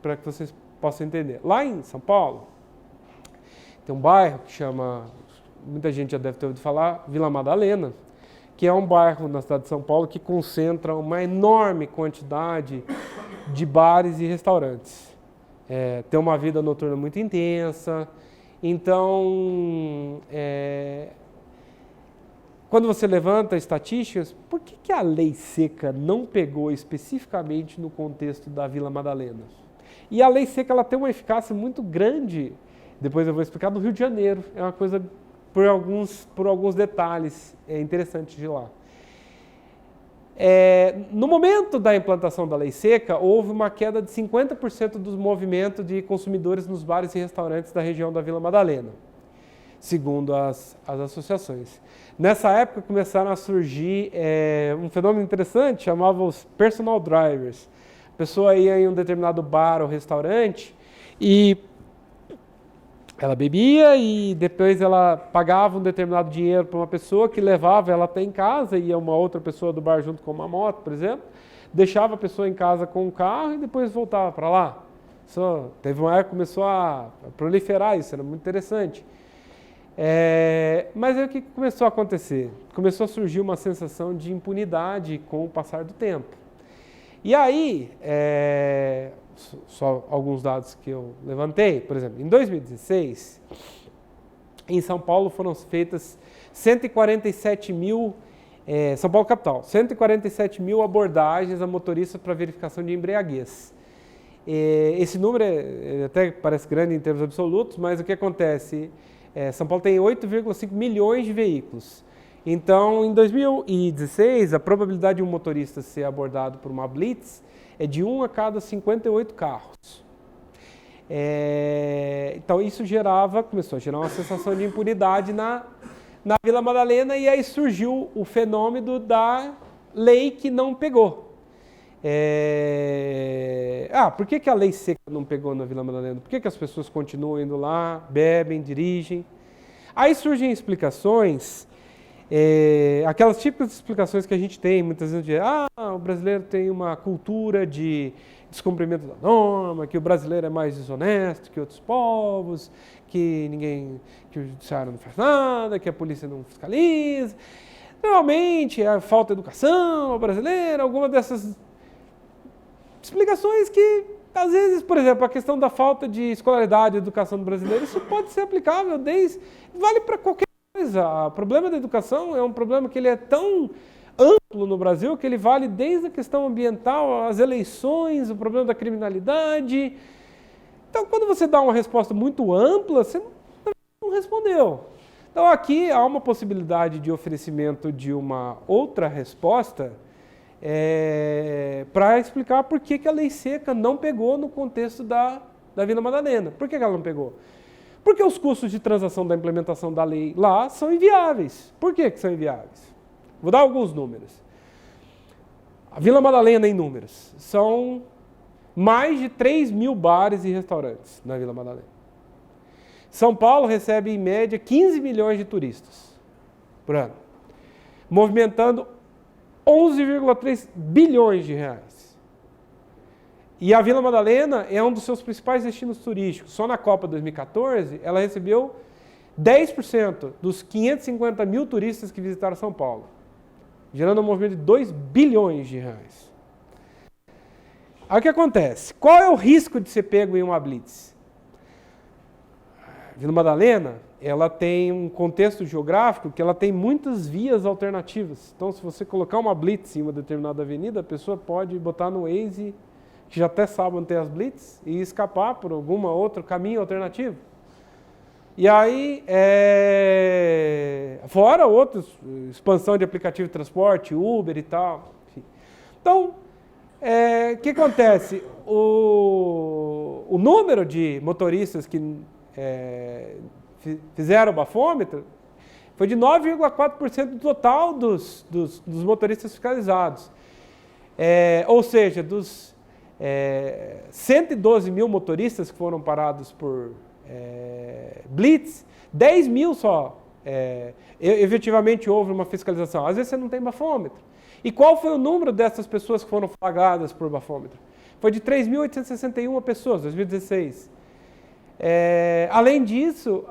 que vocês possam entender. Lá em São Paulo, tem um bairro que chama, muita gente já deve ter ouvido falar, Vila Madalena, que é um bairro na cidade de São Paulo que concentra uma enorme quantidade de bares e restaurantes. Tem uma vida noturna muito intensa. Então, quando você levanta estatísticas, por que a lei seca não pegou especificamente no contexto da Vila Madalena? E a lei seca ela tem uma eficácia muito grande, depois eu vou explicar, no Rio de Janeiro. É uma coisa por alguns detalhes interessantes de lá. No momento da implantação da lei seca, houve uma queda de 50% dos movimentos de consumidores nos bares e restaurantes da região da Vila Madalena, segundo as associações. Nessa época começaram a surgir um fenômeno interessante, chamava os personal drivers. A pessoa ia em um determinado bar ou restaurante e ela bebia e depois ela pagava um determinado dinheiro para uma pessoa que levava ela até em casa, ia uma outra pessoa do bar junto com uma moto, por exemplo, deixava a pessoa em casa com o carro e depois voltava para lá. Teve uma época que começou a proliferar isso, era muito interessante. Mas aí o que começou a acontecer? Começou a surgir uma sensação de impunidade com o passar do tempo. E aí, só alguns dados que eu levantei, por exemplo, em 2016, em São Paulo foram feitas 147 mil, São Paulo capital, 147 mil abordagens a motoristas para verificação de embriaguez. Esse número até parece grande em termos absolutos, mas o que acontece? São Paulo tem 8,5 milhões de veículos. Então, em 2016, a probabilidade de um motorista ser abordado por uma blitz é de 1 a cada 58 carros. Então, isso começou a gerar uma sensação de impunidade na Vila Madalena, e aí surgiu o fenômeno da lei que não pegou. Por que a lei seca não pegou na Vila Madalena? Por que as pessoas continuam indo lá, bebem, dirigem? Aí surgem explicações, aquelas típicas explicações que a gente tem muitas vezes de o brasileiro tem uma cultura de descumprimento da norma, que o brasileiro é mais desonesto que outros povos, que o judiciário não faz nada, que a polícia não fiscaliza. Normalmente é a falta de educação brasileira, alguma dessas explicações que, às vezes, por exemplo, a questão da falta de escolaridade e educação do brasileiro, isso pode ser aplicável vale para qualquer coisa. O problema da educação é um problema que ele é tão amplo no Brasil, que ele vale desde a questão ambiental, as eleições, o problema da criminalidade. Então, quando você dá uma resposta muito ampla, você não respondeu. Então, aqui há uma possibilidade de oferecimento de uma outra resposta para explicar por que a lei seca não pegou no contexto da Vila Madalena. Por que ela não pegou? Porque os custos de transação da implementação da lei lá são inviáveis. Por que são inviáveis? Vou dar alguns números. A Vila Madalena, em números, são mais de 3 mil bares e restaurantes na Vila Madalena. São Paulo recebe, em média, 15 milhões de turistas por ano, movimentando 11,3 bilhões de reais. E a Vila Madalena é um dos seus principais destinos turísticos. Só na Copa 2014, ela recebeu 10% dos 550 mil turistas que visitaram São Paulo, gerando um movimento de 2 bilhões de reais. Aí o que acontece? Qual é o risco de ser pego em uma blitz? A Vila Madalena, ela tem um contexto geográfico que ela tem muitas vias alternativas. Então, se você colocar uma blitz em uma determinada avenida, a pessoa pode botar no Waze, que já até sabe onde tem as blitz, e escapar por algum outro caminho alternativo. E aí, fora outros, expansão de aplicativo de transporte, Uber e tal. Enfim. Então, o que acontece? O número de motoristas que fizeram o bafômetro foi de 9,4% do total dos motoristas fiscalizados. Ou seja, dos 112 mil motoristas que foram parados por blitz, 10 mil só efetivamente houve uma fiscalização. Às vezes você não tem bafômetro. E qual foi o número dessas pessoas que foram flagradas por bafômetro? Foi de 3.861 pessoas, 2016. Além disso,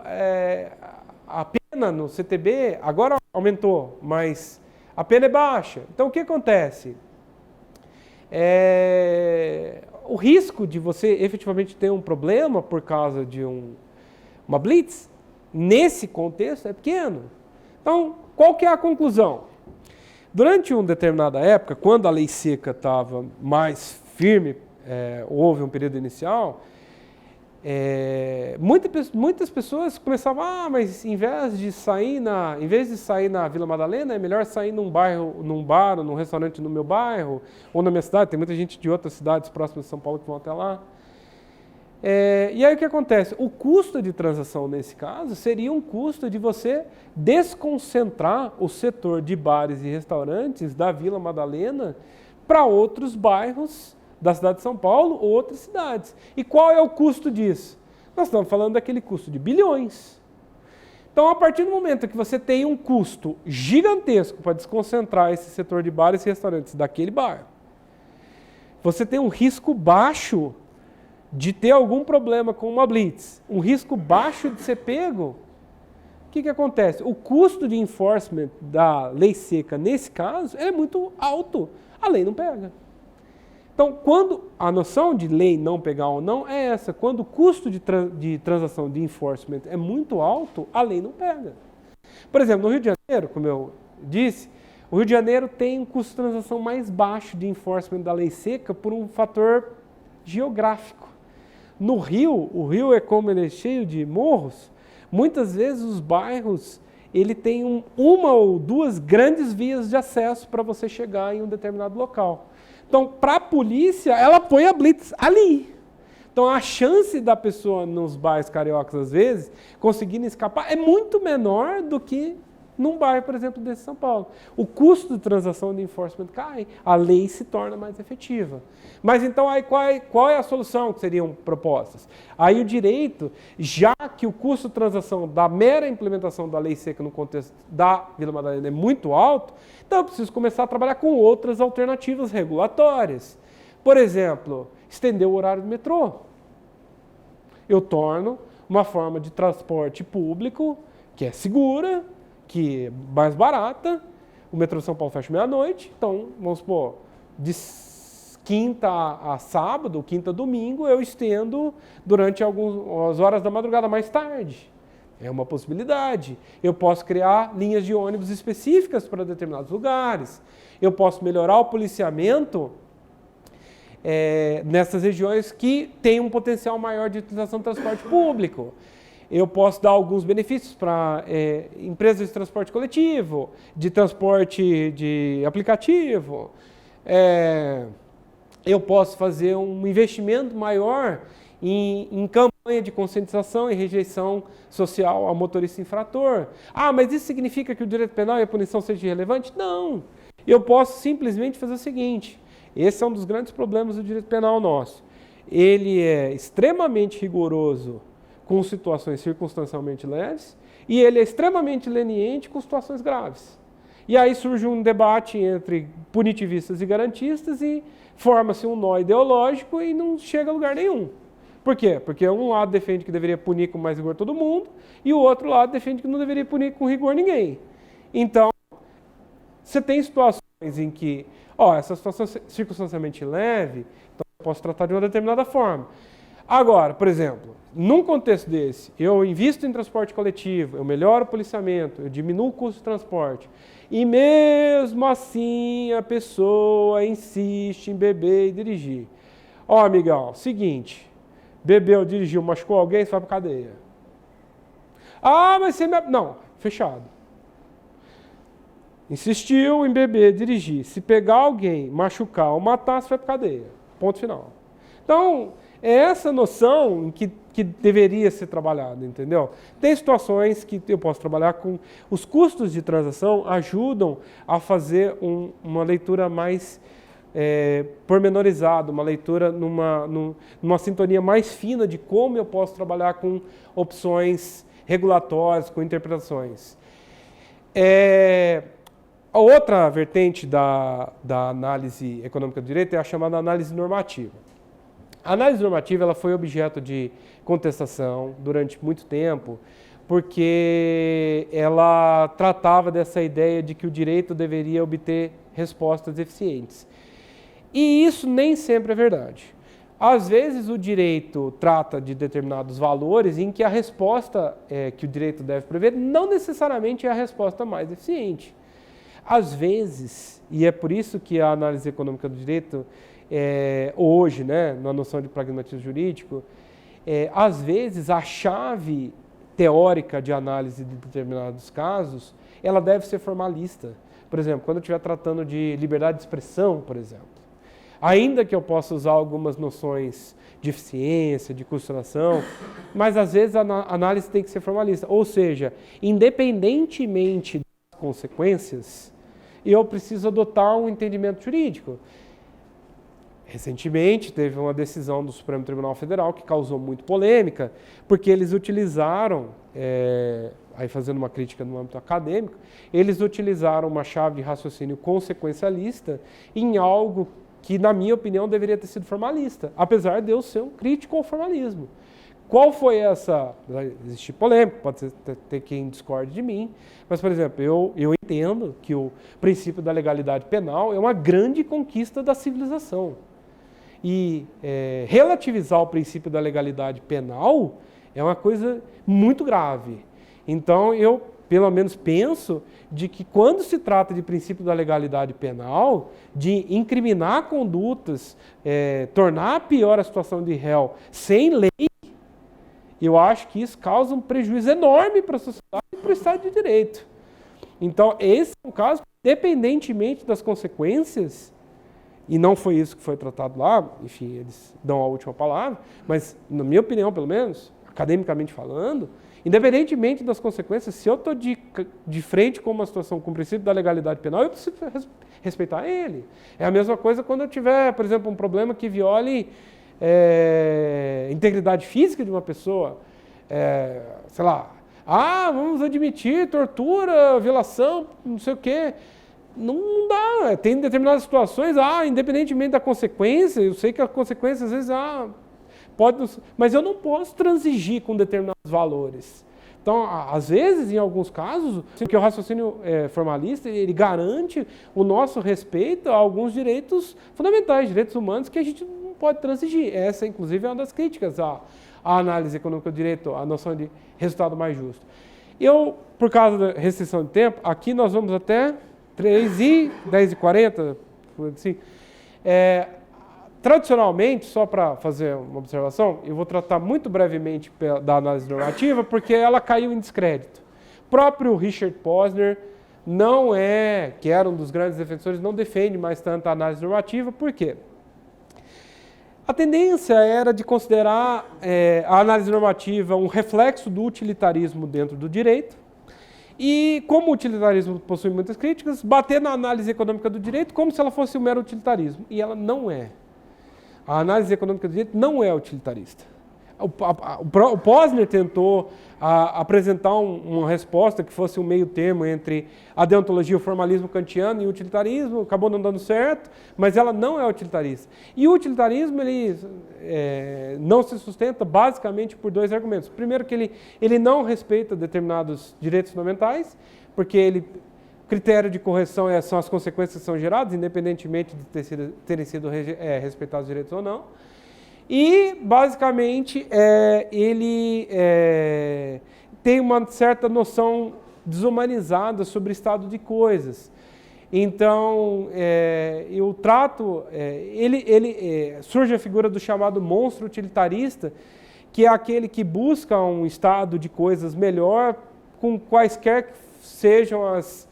a pena no CTB agora aumentou, mas a pena é baixa. Então o que acontece? O risco de você efetivamente ter um problema por causa de uma blitz, nesse contexto, é pequeno. Então, qual que é a conclusão? Durante uma determinada época, quando a lei seca estava mais firme, houve um período inicial, muitas pessoas começavam, mas em vez de sair na Vila Madalena, é melhor sair num bar, ou num restaurante no meu bairro, ou na minha cidade. Tem muita gente de outras cidades próximas de São Paulo que vão até lá. E aí o que acontece? O custo de transação nesse caso seria um custo de você desconcentrar o setor de bares e restaurantes da Vila Madalena para outros bairros da cidade de São Paulo ou outras cidades. E qual é o custo disso? Nós estamos falando daquele custo de bilhões. Então, a partir do momento que você tem um custo gigantesco para desconcentrar esse setor de bares e restaurantes daquele bairro, você tem um risco baixo de ter algum problema com uma blitz, um risco baixo de ser pego. O que acontece? O custo de enforcement da lei seca, nesse caso, é muito alto. A lei não pega. Então, quando a noção de lei não pegar ou não é essa, quando o custo de transação de enforcement é muito alto, a lei não pega. Por exemplo, no Rio de Janeiro, como eu disse, o Rio de Janeiro tem um custo de transação mais baixo de enforcement da lei seca por um fator geográfico. No Rio, o Rio como ele é cheio de morros, muitas vezes os bairros ele tem uma ou duas grandes vias de acesso para você chegar em um determinado local. Então, para a polícia, ela põe a blitz ali. Então, a chance da pessoa nos bairros cariocas, às vezes, conseguirem escapar é muito menor do que num bairro, por exemplo, desse São Paulo. O custo de transação de enforcement cai, a lei se torna mais efetiva. Mas então, aí, qual é a solução que seriam propostas? Aí o direito, já que o custo de transação da mera implementação da lei seca no contexto da Vila Madalena é muito alto, então eu preciso começar a trabalhar com outras alternativas regulatórias. Por exemplo, estender o horário do metrô. Eu torno uma forma de transporte público que é segura, que é mais barata. O metrô de São Paulo fecha meia-noite, então, vamos supor, de quinta a sábado, quinta a domingo, eu estendo durante algumas horas da madrugada mais tarde. É uma possibilidade. Eu posso criar linhas de ônibus específicas para determinados lugares. Eu posso melhorar o policiamento nessas regiões que têm um potencial maior de utilização do transporte público. Eu posso dar alguns benefícios para empresas de transporte coletivo, de transporte de aplicativo. Eu posso fazer um investimento maior em campanha de conscientização e rejeição social ao motorista infrator. Ah, mas isso significa que o direito penal e a punição sejam irrelevantes? Não. Eu posso simplesmente fazer o seguinte, esse é um dos grandes problemas do direito penal nosso. Ele é extremamente rigoroso com situações circunstancialmente leves e ele é extremamente leniente com situações graves. E aí surge um debate entre punitivistas e garantistas e forma-se um nó ideológico e não chega a lugar nenhum. Por quê? Porque um lado defende que deveria punir com mais rigor todo mundo e o outro lado defende que não deveria punir com rigor ninguém. Então, você tem situações em que, essa situação é circunstancialmente leve, então eu posso tratar de uma determinada forma. Agora, por exemplo, num contexto desse, eu invisto em transporte coletivo, eu melhoro o policiamento, eu diminuo o custo de transporte, e mesmo assim a pessoa insiste em beber e dirigir. Amigão, seguinte, bebeu, dirigiu, machucou alguém, você vai para cadeia. Ah, mas você... Não, fechado. Insistiu em beber, dirigir. Se pegar alguém, machucar ou matar, você vai para cadeia. Ponto final. Então, é essa noção que deveria ser trabalhada, entendeu? Tem situações que eu posso trabalhar com... Os custos de transação ajudam a fazer uma leitura mais pormenorizada, uma leitura numa sintonia mais fina de como eu posso trabalhar com opções regulatórias, com interpretações. A outra vertente da análise econômica do direito é a chamada análise normativa. A análise normativa ela foi objeto de contestação durante muito tempo, porque ela tratava dessa ideia de que o direito deveria obter respostas eficientes. E isso nem sempre é verdade. Às vezes o direito trata de determinados valores em que a resposta que o direito deve prever não necessariamente é a resposta mais eficiente. Às vezes, e é por isso que a análise econômica do direito, hoje, na noção de pragmatismo jurídico, às vezes a chave teórica de análise de determinados casos, ela deve ser formalista. Por exemplo, quando eu estiver tratando de liberdade de expressão, por exemplo, ainda que eu possa usar algumas noções de eficiência, de custuração, mas às vezes a análise tem que ser formalista. Ou seja, independentemente das consequências, eu preciso adotar um entendimento jurídico. Recentemente teve uma decisão do Supremo Tribunal Federal que causou muito polêmica, porque eles utilizaram, aí fazendo uma crítica no âmbito acadêmico, eles utilizaram uma chave de raciocínio consequencialista em algo que, na minha opinião, deveria ter sido formalista, apesar de eu ser um crítico ao formalismo. Qual foi essa... Existe polêmica, pode ter quem discorde de mim, mas, por exemplo, eu entendo que o princípio da legalidade penal é uma grande conquista da civilização. E relativizar o princípio da legalidade penal é uma coisa muito grave. Então, eu, pelo menos, penso de que quando se trata de princípio da legalidade penal, de incriminar condutas, tornar pior a situação de réu sem lei, eu acho que isso causa um prejuízo enorme para a sociedade e para o Estado de Direito. Então, esse é um caso, independentemente das consequências, e não foi isso que foi tratado lá, enfim, eles dão a última palavra, mas, na minha opinião, pelo menos, academicamente falando, independentemente das consequências, se eu estou de frente com uma situação com o princípio da legalidade penal, eu preciso respeitar ele. É a mesma coisa quando eu tiver, por exemplo, um problema que viole integridade física de uma pessoa, sei lá, vamos admitir tortura, violação, não sei o quê. Não dá, tem determinadas situações, independentemente da consequência, eu sei que a consequência às vezes, pode, mas eu não posso transigir com determinados valores. Então, às vezes, em alguns casos, porque o raciocínio formalista, ele garante o nosso respeito a alguns direitos fundamentais, direitos humanos, que a gente pode transigir. Essa, inclusive, é uma das críticas à análise econômica do direito, a noção de resultado mais justo. Eu, por causa da restrição de tempo, aqui nós vamos até 10h40, assim. Tradicionalmente, só para fazer uma observação, eu vou tratar muito brevemente da análise normativa, porque ela caiu em descrédito. O próprio Richard Posner que era um dos grandes defensores, não defende mais tanto a análise normativa. Por quê? A tendência era de considerar a análise normativa um reflexo do utilitarismo dentro do direito, e como o utilitarismo possui muitas críticas, bater na análise econômica do direito como se ela fosse um mero utilitarismo, e ela não é. A análise econômica do direito não é utilitarista. O Posner tentou apresentar uma resposta que fosse um meio termo entre a deontologia, o formalismo kantiano e o utilitarismo, acabou não dando certo, mas ela não é utilitarista. E o utilitarismo ele não se sustenta basicamente por dois argumentos. Primeiro, que ele não respeita determinados direitos fundamentais, porque o critério de correção são as consequências que são geradas, independentemente de terem sido respeitados os direitos ou não. E, basicamente, ele tem uma certa noção desumanizada sobre o estado de coisas. Então, eu trato... surge a figura do chamado monstro utilitarista, que é aquele que busca um estado de coisas melhor, com quaisquer que sejam as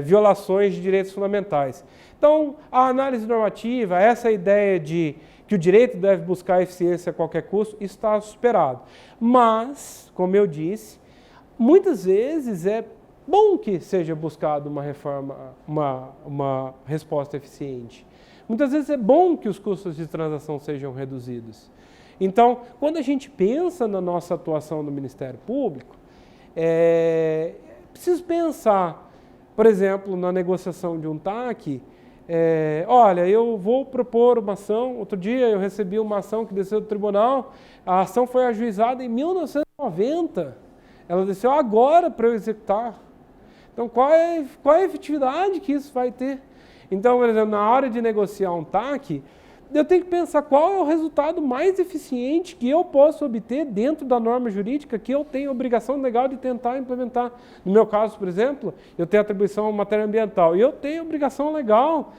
violações de direitos fundamentais. Então, a análise normativa, essa ideia de que o direito deve buscar eficiência a qualquer custo, isso está superado. Mas, como eu disse, muitas vezes é bom que seja buscado uma reforma, uma resposta eficiente. Muitas vezes é bom que os custos de transação sejam reduzidos. Então, quando a gente pensa na nossa atuação no Ministério Público, preciso pensar, por exemplo, na negociação de um TAC. Olha, eu vou propor uma ação. Outro dia eu recebi uma ação que desceu do tribunal, a ação foi ajuizada em 1990, ela desceu agora para eu executar. Então, qual é a efetividade que isso vai ter? Então, por exemplo, na hora de negociar um TAC, eu tenho que pensar qual é o resultado mais eficiente que eu posso obter dentro da norma jurídica que eu tenho obrigação legal de tentar implementar. No meu caso, por exemplo, eu tenho atribuição em matéria ambiental e eu tenho obrigação legal,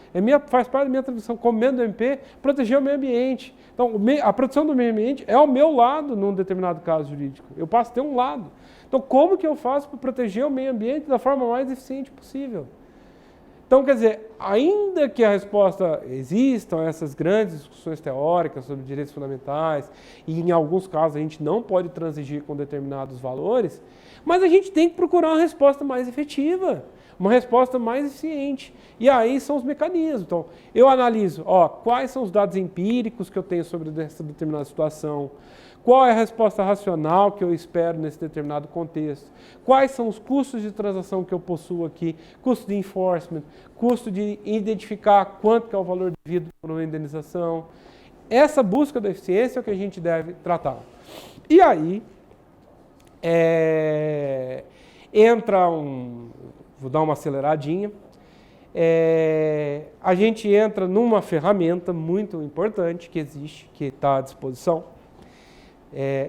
faz parte da minha atribuição como membro do MP, proteger o meio ambiente. Então, a proteção do meio ambiente é o meu lado num determinado caso jurídico. Eu passo a ter um lado. Então, como que eu faço para proteger o meio ambiente da forma mais eficiente possível? Então, quer dizer, ainda que a resposta existam essas grandes discussões teóricas sobre direitos fundamentais, e em alguns casos a gente não pode transigir com determinados valores, mas a gente tem que procurar uma resposta mais efetiva, uma resposta mais eficiente. E aí são os mecanismos. Então, eu analiso quais são os dados empíricos que eu tenho sobre essa determinada situação, qual é a resposta racional que eu espero nesse determinado contexto? Quais são os custos de transação que eu possuo aqui? Custo de enforcement, custo de identificar quanto que é o valor devido por uma indenização. Essa busca da eficiência é o que a gente deve tratar. E aí, vou dar uma aceleradinha, a gente entra numa ferramenta muito importante que existe, que está à disposição,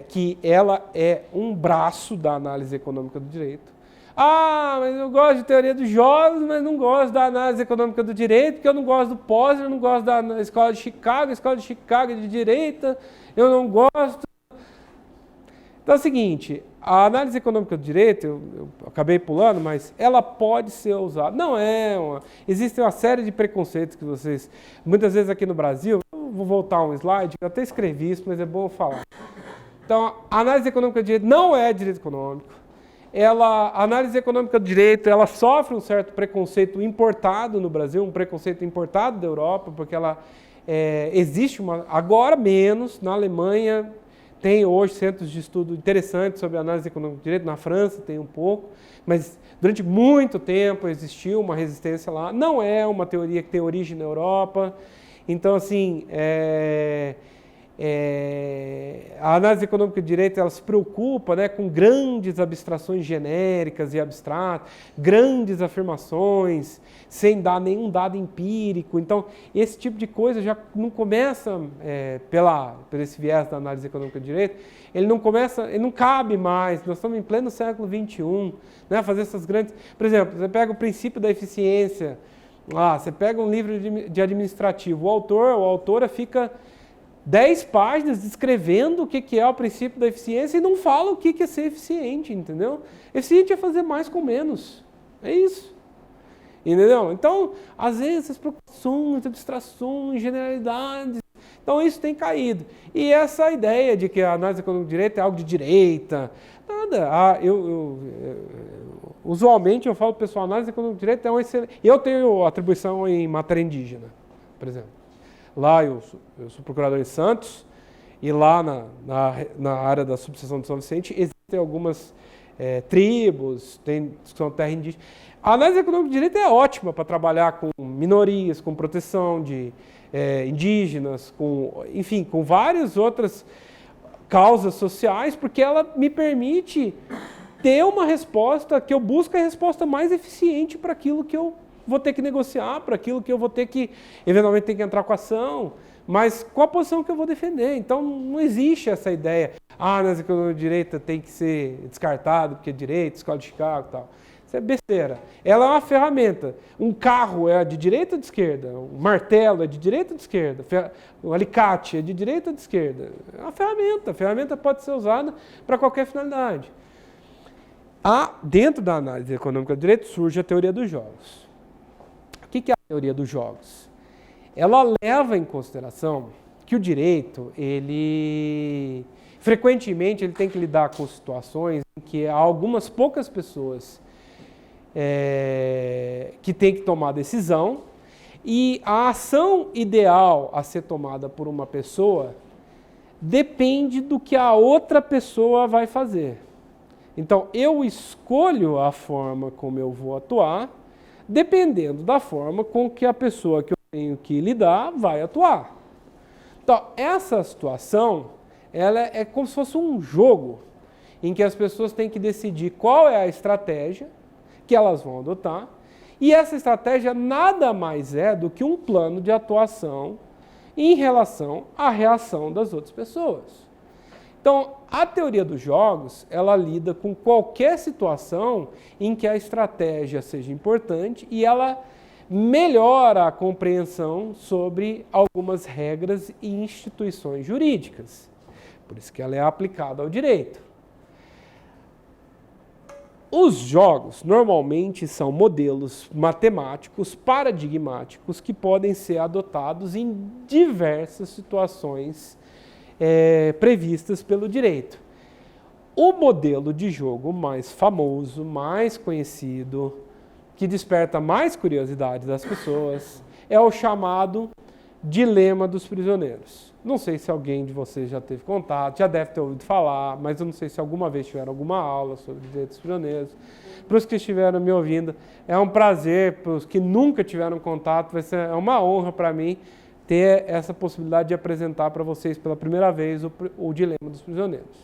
que ela é um braço da análise econômica do direito. Mas eu gosto de teoria dos jogos, mas não gosto da análise econômica do direito, porque eu não gosto do Posner, eu não gosto da escola de Chicago, a escola de Chicago é de direita, eu não gosto. Então é o seguinte, a análise econômica do direito, eu acabei pulando, mas ela pode ser usada. Existem uma série de preconceitos que vocês, muitas vezes aqui no Brasil, eu vou voltar um slide, eu até escrevi isso, mas é bom eu falar. Então, a análise econômica do direito não é direito econômico. A análise econômica do direito, ela sofre um certo preconceito importado no Brasil, um preconceito importado da Europa, porque ela existe agora menos, na Alemanha tem hoje centros de estudo interessantes sobre análise econômica do direito, na França tem um pouco, mas durante muito tempo existiu uma resistência lá. Não é uma teoria que tem origem na Europa. Então, assim, a análise econômica de direito ela se preocupa, né, com grandes abstrações genéricas e abstratas, grandes afirmações, sem dar nenhum dado empírico. Então, esse tipo de coisa já não começa, por esse viés da análise econômica de direito, ele não cabe mais. Nós estamos em pleno século XXI, né, fazer essas grandes... Por exemplo, você pega o princípio da eficiência, você pega um livro de administrativo, a autora fica 10 páginas descrevendo o que é o princípio da eficiência e não fala o que é ser eficiente, entendeu? Eficiente é fazer mais com menos, é isso, entendeu? Então, às vezes, essas preocupações, abstrações, generalidades, então isso tem caído. E essa ideia de que a análise econômica de direito é algo de direita, nada. Usualmente eu falo, pessoal, a análise econômica de direito é uma excelente... Eu tenho atribuição em matéria indígena, por exemplo. Lá eu sou procurador em Santos, e lá na área da subseção de São Vicente existem algumas tribos, tem discussão de terra indígena. A análise econômica de direito é ótima para trabalhar com minorias, com proteção de indígenas, enfim, com várias outras causas sociais, porque ela me permite ter uma resposta que eu busco a resposta mais eficiente para aquilo que eu vou ter que negociar, para aquilo que eu vou ter que, eventualmente, ter que entrar com a ação, mas com a posição que eu vou defender. Então, não existe essa ideia, a análise econômica de direito tem que ser descartado, porque é direito, escola de Chicago e tal. Isso é besteira. Ela é uma ferramenta. Um carro é de direita ou de esquerda? Um martelo é de direita ou de esquerda? O alicate é de direita ou de esquerda? É uma ferramenta. A ferramenta pode ser usada para qualquer finalidade. Dentro da análise econômica do direito surge a teoria dos jogos. O que é a teoria dos jogos? Ela leva em consideração que o direito, frequentemente, ele tem que lidar com situações em que há algumas poucas pessoas que têm que tomar decisão, e a ação ideal a ser tomada por uma pessoa depende do que a outra pessoa vai fazer. Então, eu escolho a forma como eu vou atuar, dependendo da forma com que a pessoa que eu tenho que lidar vai atuar. Então, essa situação, ela é como se fosse um jogo em que as pessoas têm que decidir qual é a estratégia que elas vão adotar, e essa estratégia nada mais é do que um plano de atuação em relação à reação das outras pessoas. Então, a teoria dos jogos, ela lida com qualquer situação em que a estratégia seja importante e ela melhora a compreensão sobre algumas regras e instituições jurídicas. Por isso que ela é aplicada ao direito. Os jogos normalmente são modelos matemáticos paradigmáticos que podem ser adotados em diversas situações previstas pelo direito. O modelo de jogo mais famoso, mais conhecido, que desperta mais curiosidade das pessoas, é o chamado dilema dos prisioneiros. Não sei se alguém de vocês já teve contato, já deve ter ouvido falar, mas eu não sei se alguma vez tiveram alguma aula sobre direitos dos prisioneiros. Para os que estiveram me ouvindo, é um prazer. Para os que nunca tiveram contato, é uma honra para mim ter essa possibilidade de apresentar para vocês pela primeira vez o dilema dos prisioneiros.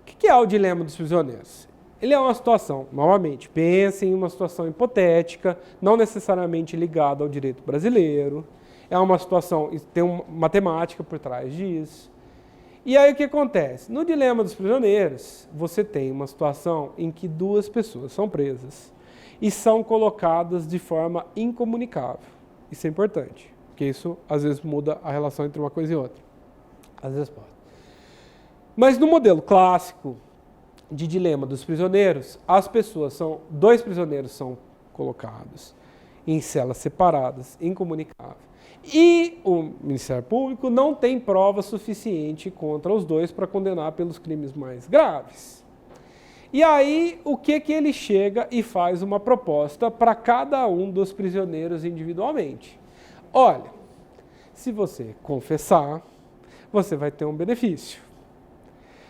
O que é o dilema dos prisioneiros? Ele é uma situação, novamente, pensem em uma situação hipotética, não necessariamente ligada ao direito brasileiro. É uma situação, tem uma matemática por trás disso. E aí o que acontece? No dilema dos prisioneiros, você tem uma situação em que duas pessoas são presas e são colocadas de forma incomunicável. Isso é importante, porque isso às vezes muda a relação entre uma coisa e outra. Às vezes pode. Mas no modelo clássico de dilema dos prisioneiros, dois prisioneiros são colocados em celas separadas, incomunicáveis. E o Ministério Público não tem prova suficiente contra os dois para condenar pelos crimes mais graves. E aí, o que ele chega e faz uma proposta para cada um dos prisioneiros individualmente? Olha, se você confessar, você vai ter um benefício.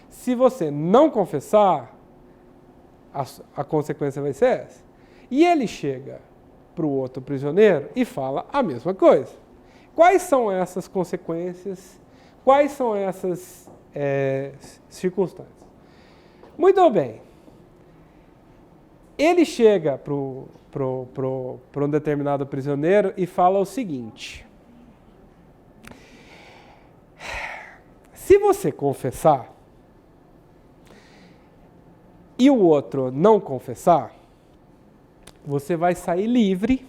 Se você não confessar, a consequência vai ser essa. E ele chega para o outro prisioneiro e fala a mesma coisa. Quais são essas consequências quais são essas circunstâncias? Muito bem. Ele chega para um determinado prisioneiro e fala o seguinte: se você confessar e o outro não confessar, você vai sair livre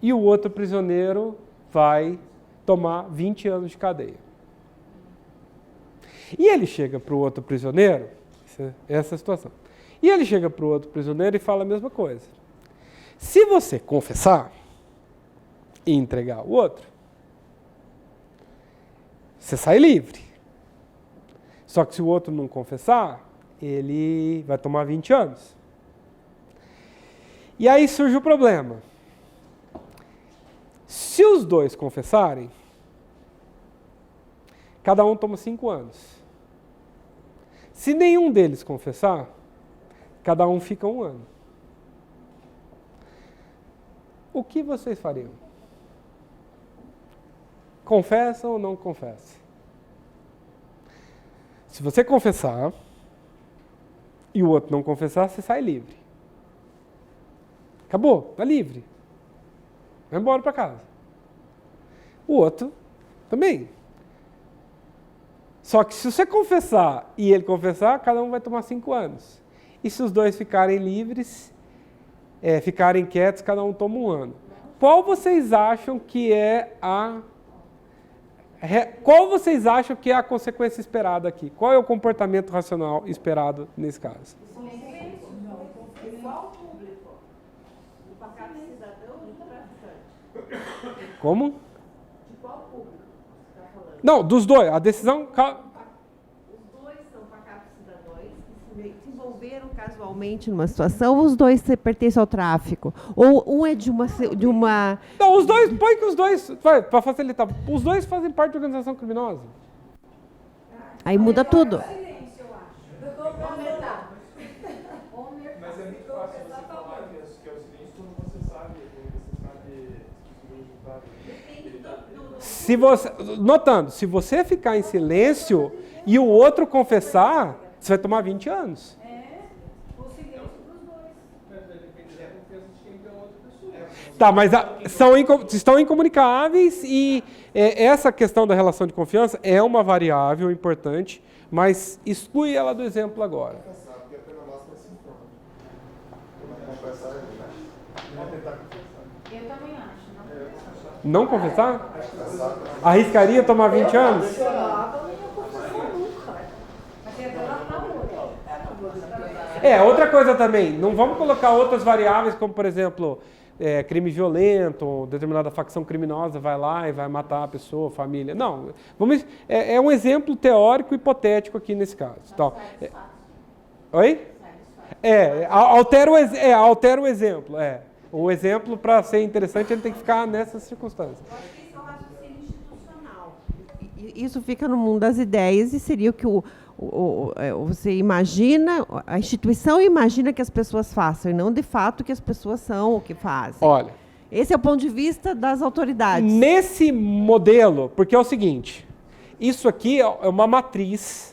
e o outro prisioneiro vai tomar 20 anos de cadeia. E ele chega para o outro prisioneiro, essa é a situação, e ele chega para o outro prisioneiro e fala a mesma coisa. Se você confessar e entregar o outro, você sai livre. Só que se o outro não confessar, ele vai tomar 20 anos. E aí surge o problema. Se os dois confessarem, cada um toma 5 anos. Se nenhum deles confessar, cada um fica 1 ano. O que vocês fariam? Confessam ou não confessam? Se você confessar e o outro não confessar, você sai livre. Acabou, tá livre. Vai embora para casa. O outro também. Só que se você confessar e ele confessar, cada um vai tomar 5 anos. E se os dois ficarem livres, ficarem quietos, cada um toma 1 ano. Qual vocês acham que é a consequência esperada aqui? Qual é o comportamento racional esperado nesse caso? Como? De qual público você está falando? Não, dos dois. A decisão... Os dois são pacatos cidadãos que se envolveram casualmente numa situação, ou os dois pertencem ao tráfico? Ou um é de uma... Não, os dois, põe que os dois... Para facilitar, os dois fazem parte de organização criminosa. Aí muda tudo. Mas é muito fácil você falar que é o silêncio quando você sabe Se você, notando, se você ficar em silêncio e o outro confessar, você vai tomar 20 anos. O silêncio dos dois. Mas vai depender da confiança de quem tem a outra pessoa. Tá, mas estão incomunicáveis e essa questão da relação de confiança é uma variável importante, mas exclui ela do exemplo agora. Porque a pena máxima é 5 anos. Não confessar, não tentar confessar. Eu também acho, Não confessar? Arriscaria tomar 20 anos? Mas tem até na outra. Outra coisa também, não vamos colocar outras variáveis, como por exemplo, crime violento, determinada facção criminosa vai lá e vai matar a pessoa, a família. Não, é um exemplo teórico hipotético aqui nesse caso. Então, oi? Altera o exemplo. O exemplo, para ser interessante, ele tem que ficar nessas circunstâncias. Eu acho que isso é um raciocínio institucional. Isso fica no mundo das ideias e seria o que você imagina, a instituição imagina que as pessoas façam, e não de fato que as pessoas são o que fazem. Olha, esse é o ponto de vista das autoridades. nesse modelo, porque é o seguinte, isso aqui é uma matriz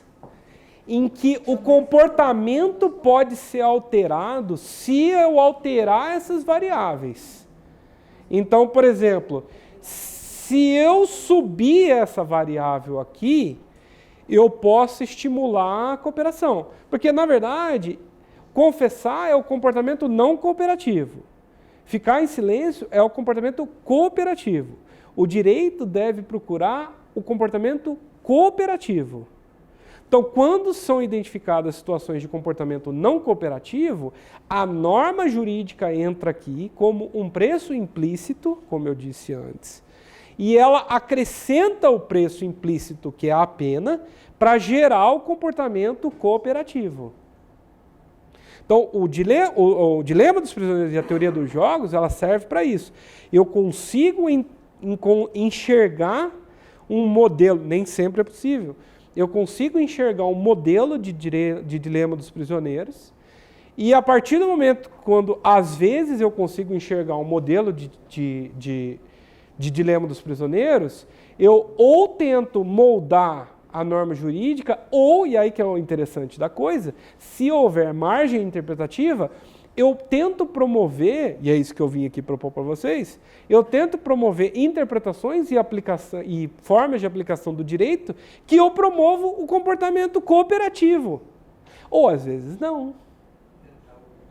em que o comportamento pode ser alterado se eu alterar essas variáveis. Então, por exemplo, se eu subir essa variável aqui, eu posso estimular a cooperação. Porque, na verdade, confessar é o comportamento não cooperativo. Ficar em silêncio é o comportamento cooperativo. O direito deve procurar o comportamento cooperativo. Então, quando são identificadas situações de comportamento não cooperativo, a norma jurídica entra aqui como um preço implícito, como eu disse antes, e ela acrescenta o preço implícito, que é a pena, para gerar o comportamento cooperativo. Então, o dilema dos prisioneiros e a teoria dos jogos, ela serve para isso. Eu consigo enxergar um modelo, nem sempre é possível, eu consigo enxergar um modelo de dilema dos prisioneiros e a partir do momento quando, às vezes, eu consigo enxergar um modelo de de dilema dos prisioneiros, eu ou tento moldar a norma jurídica, ou, e aí que é o interessante da coisa, se houver margem interpretativa, eu tento promover, e é isso que eu vim aqui propor para vocês, eu tento promover interpretações e formas de aplicação do direito que eu promovo o comportamento cooperativo. Ou às vezes não.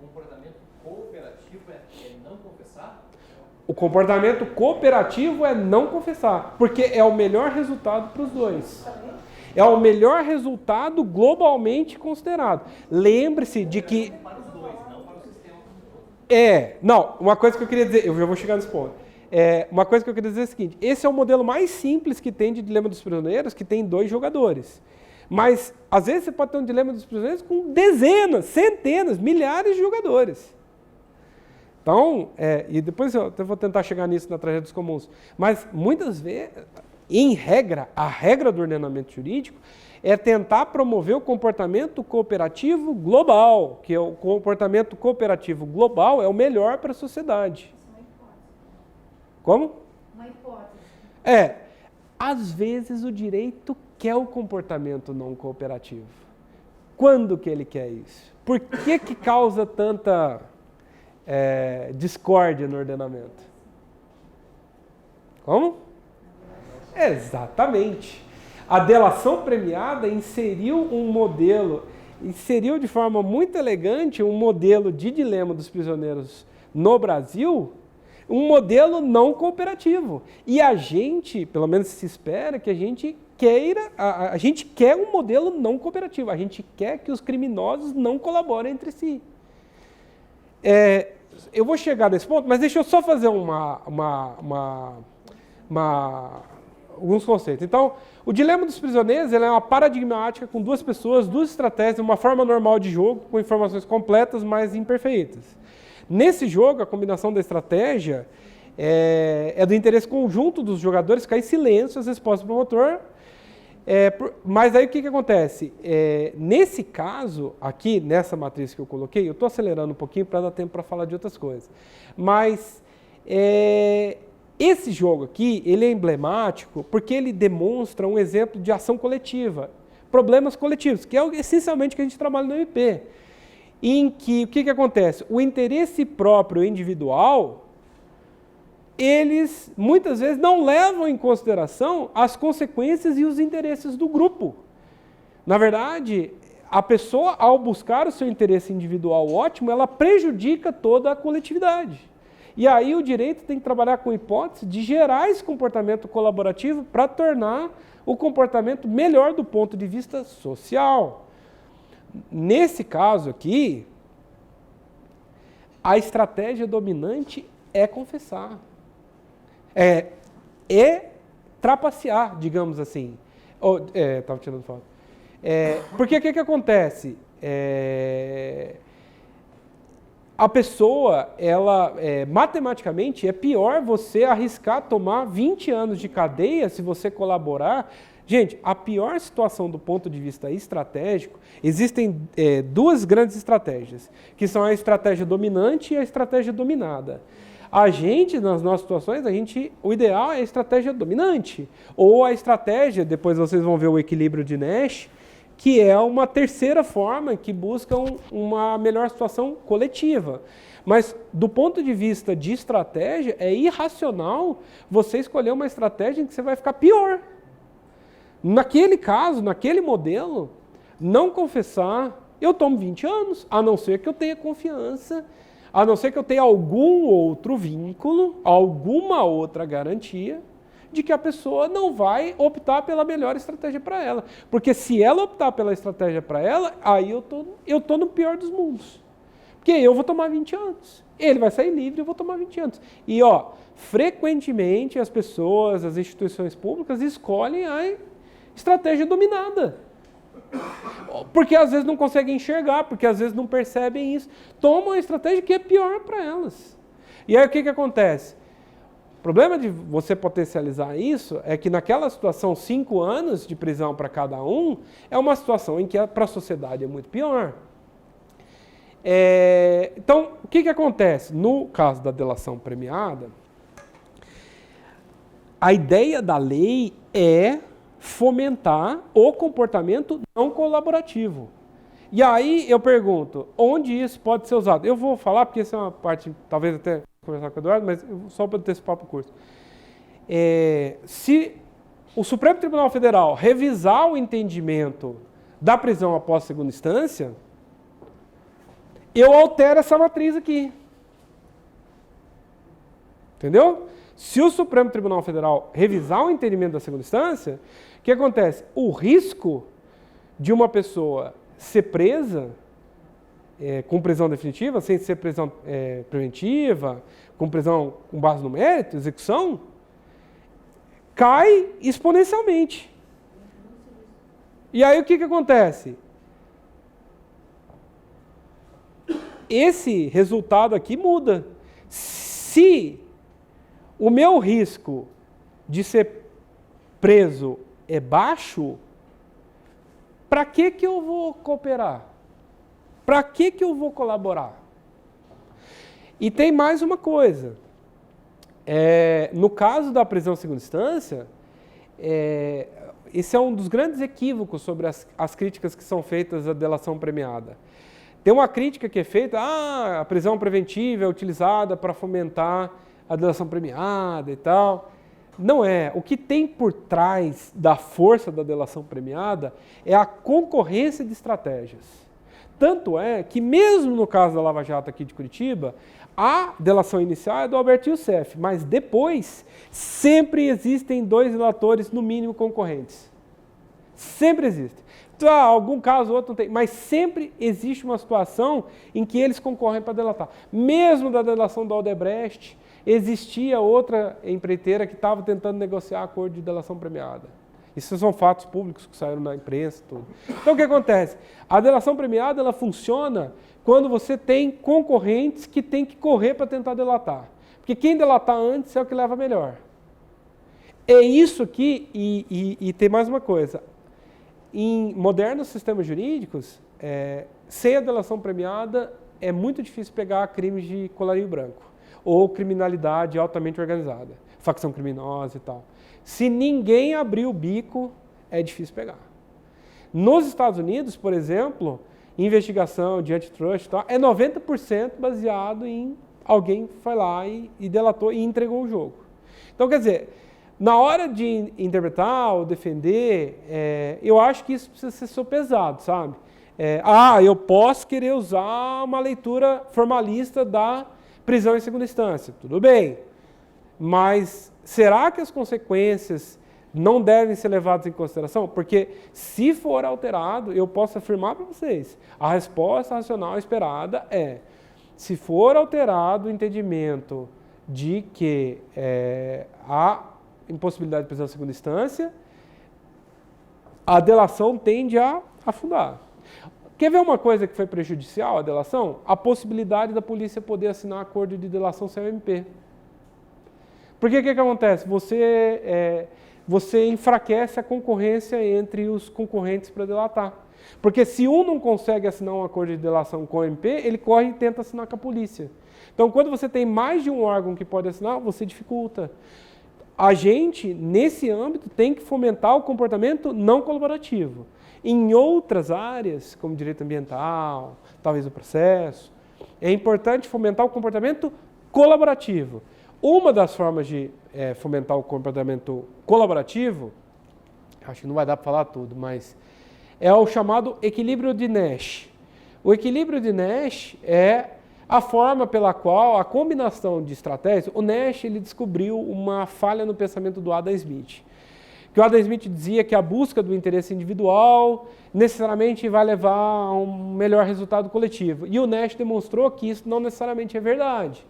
O comportamento cooperativo é não confessar? O comportamento cooperativo é não confessar, porque é o melhor resultado para os dois. É o melhor resultado globalmente considerado. Lembre-se de que... Para os dois, não para o sistema. Não, uma coisa que eu queria dizer, eu já vou chegar nesse ponto. Uma coisa que eu queria dizer é o seguinte, esse é o modelo mais simples que tem de dilema dos prisioneiros, que tem 2 jogadores. Mas, às vezes, você pode ter um dilema dos prisioneiros com dezenas, centenas, milhares de jogadores. Então, e depois eu vou tentar chegar nisso na tragédia dos comuns. Mas, muitas vezes, em regra, a regra do ordenamento jurídico é tentar promover o comportamento cooperativo global, que é o comportamento cooperativo global é o melhor para a sociedade. Como? Uma hipótese. Às vezes o direito quer o comportamento não cooperativo. Quando que ele quer isso? Por que que causa tanta discórdia no ordenamento? Como? Exatamente. A delação premiada inseriu de forma muito elegante um modelo de dilema dos prisioneiros no Brasil, um modelo não cooperativo. E a gente, pelo menos se espera, que a gente quer um modelo não cooperativo, a gente quer que os criminosos não colaborem entre si. Eu vou chegar nesse ponto, mas deixa eu só fazer alguns conceitos. Então, o dilema dos prisioneiros é uma paradigmática com 2 pessoas, 2 estratégias, uma forma normal de jogo, com informações completas, mas imperfeitas. Nesse jogo, a combinação da estratégia é do interesse conjunto dos jogadores ficar em silêncio as respostas do promotor. Mas aí o que acontece? Nesse caso, aqui, nessa matriz que eu coloquei, eu estou acelerando um pouquinho para dar tempo para falar de outras coisas. Mas esse jogo aqui, ele é emblemático porque ele demonstra um exemplo de ação coletiva, problemas coletivos, que é essencialmente o que a gente trabalha no MP. Em que, o que acontece? O interesse próprio individual, eles muitas vezes não levam em consideração as consequências e os interesses do grupo. Na verdade, a pessoa, ao buscar o seu interesse individual ótimo, ela prejudica toda a coletividade. E aí o direito tem que trabalhar com a hipótese de gerar esse comportamento colaborativo para tornar o comportamento melhor do ponto de vista social. Nesse caso aqui, a estratégia dominante é confessar. É trapacear, digamos assim. Estava tirando foto. Porque o que acontece? A pessoa, matematicamente, é pior você arriscar tomar 20 anos de cadeia se você colaborar. Gente, a pior situação do ponto de vista estratégico, existem 2 grandes estratégias, que são a estratégia dominante e a estratégia dominada. A gente, nas nossas situações, o ideal é a estratégia dominante, ou a estratégia, depois vocês vão ver o equilíbrio de Nash, que é uma terceira forma que busca uma melhor situação coletiva. Mas, do ponto de vista de estratégia, é irracional você escolher uma estratégia em que você vai ficar pior. Naquele caso, naquele modelo, não confessar, eu tomo 20 anos, a não ser que eu tenha confiança, a não ser que eu tenha algum outro vínculo, alguma outra garantia de que a pessoa não vai optar pela melhor estratégia para ela. Porque se ela optar pela estratégia para ela, aí eu tô no pior dos mundos. Porque eu vou tomar 20 anos. Ele vai sair livre e eu vou tomar 20 anos. E, frequentemente as pessoas, as instituições públicas escolhem a estratégia dominada. Porque às vezes não conseguem enxergar, porque às vezes não percebem isso. Tomam a estratégia que é pior para elas. E aí o que acontece? O problema de você potencializar isso é que naquela situação 5 anos de prisão para cada um é uma situação em que para a sociedade é muito pior. Então, o que acontece? No caso da delação premiada, a ideia da lei é fomentar o comportamento não colaborativo. E aí eu pergunto, onde isso pode ser usado? Eu vou falar, porque essa é uma parte, talvez até conversar com o Eduardo, mas só para antecipar para o curso. Se o Supremo Tribunal Federal revisar o entendimento da prisão após segunda instância, eu altero essa matriz aqui. Entendeu? Se o Supremo Tribunal Federal revisar o entendimento da segunda instância, o que acontece? O risco de uma pessoa ser presa com prisão definitiva, sem ser prisão preventiva, com prisão com base no mérito, execução, cai exponencialmente. E aí o que acontece? Esse resultado aqui muda. Se o meu risco de ser preso é baixo, para que eu vou cooperar? Para que eu vou colaborar? E tem mais uma coisa. No caso da prisão em segunda instância, esse é um dos grandes equívocos sobre as críticas que são feitas à delação premiada. Tem uma crítica que é feita, a prisão preventiva é utilizada para fomentar a delação premiada e tal. Não é. O que tem por trás da força da delação premiada é a concorrência de estratégias. Tanto é que mesmo no caso da Lava Jato aqui de Curitiba, a delação inicial é do Alberto Youssef, mas depois sempre existem 2 delatores, no mínimo, concorrentes. Sempre existe. Algum caso ou outro não tem, mas sempre existe uma situação em que eles concorrem para delatar. Mesmo da delação do Odebrecht, existia outra empreiteira que estava tentando negociar acordo de delação premiada. Isso são fatos públicos que saíram na imprensa e tudo. Então o que acontece? A delação premiada ela funciona quando você tem concorrentes que têm que correr para tentar delatar. Porque quem delatar antes é o que leva melhor. É isso aqui, e tem mais uma coisa. Em modernos sistemas jurídicos, sem a delação premiada, é muito difícil pegar crimes de colarinho branco ou criminalidade altamente organizada, facção criminosa e tal. Se ninguém abrir o bico, é difícil pegar. Nos Estados Unidos, por exemplo, investigação de antitrust e tal, é 90% baseado em alguém foi lá e delatou e entregou o jogo. Então, quer dizer, na hora de interpretar ou defender, eu acho que isso precisa ser sopesado, sabe? Eu posso querer usar uma leitura formalista da prisão em segunda instância, tudo bem, mas será que as consequências não devem ser levadas em consideração? Porque se for alterado, eu posso afirmar para vocês, a resposta racional esperada é, se for alterado o entendimento de que há impossibilidade de prisão em segunda instância, a delação tende a afundar. Quer ver uma coisa que foi prejudicial à delação? A possibilidade da polícia poder assinar acordo de delação sem o MP. Porque o que acontece? Você enfraquece a concorrência entre os concorrentes para delatar. Porque se um não consegue assinar um acordo de delação com o MP, ele corre e tenta assinar com a polícia. Então, quando você tem mais de um órgão que pode assinar, você dificulta. A gente, nesse âmbito, tem que fomentar o comportamento não colaborativo. Em outras áreas, como direito ambiental, talvez o processo, é importante fomentar o comportamento colaborativo. Uma das formas de fomentar o comportamento colaborativo, acho que não vai dar para falar tudo, mas é o chamado equilíbrio de Nash. O equilíbrio de Nash é a forma pela qual a combinação de estratégias, o Nash ele descobriu uma falha no pensamento do Adam Smith. Que o Adam Smith dizia que a busca do interesse individual necessariamente vai levar a um melhor resultado coletivo. E o Nash demonstrou que isso não necessariamente é verdade.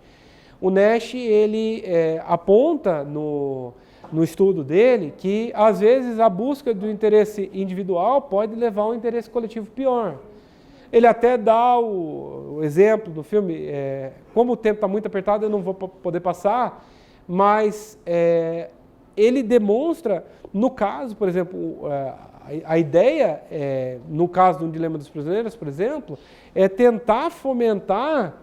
O Nash ele aponta no estudo dele que, às vezes, a busca do interesse individual pode levar a um interesse coletivo pior. Ele até dá o exemplo do filme, como o tempo está muito apertado, eu não vou poder passar, mas ele demonstra, no caso, por exemplo, a ideia, no caso do Dilema dos Prisioneiros, por exemplo, é tentar fomentar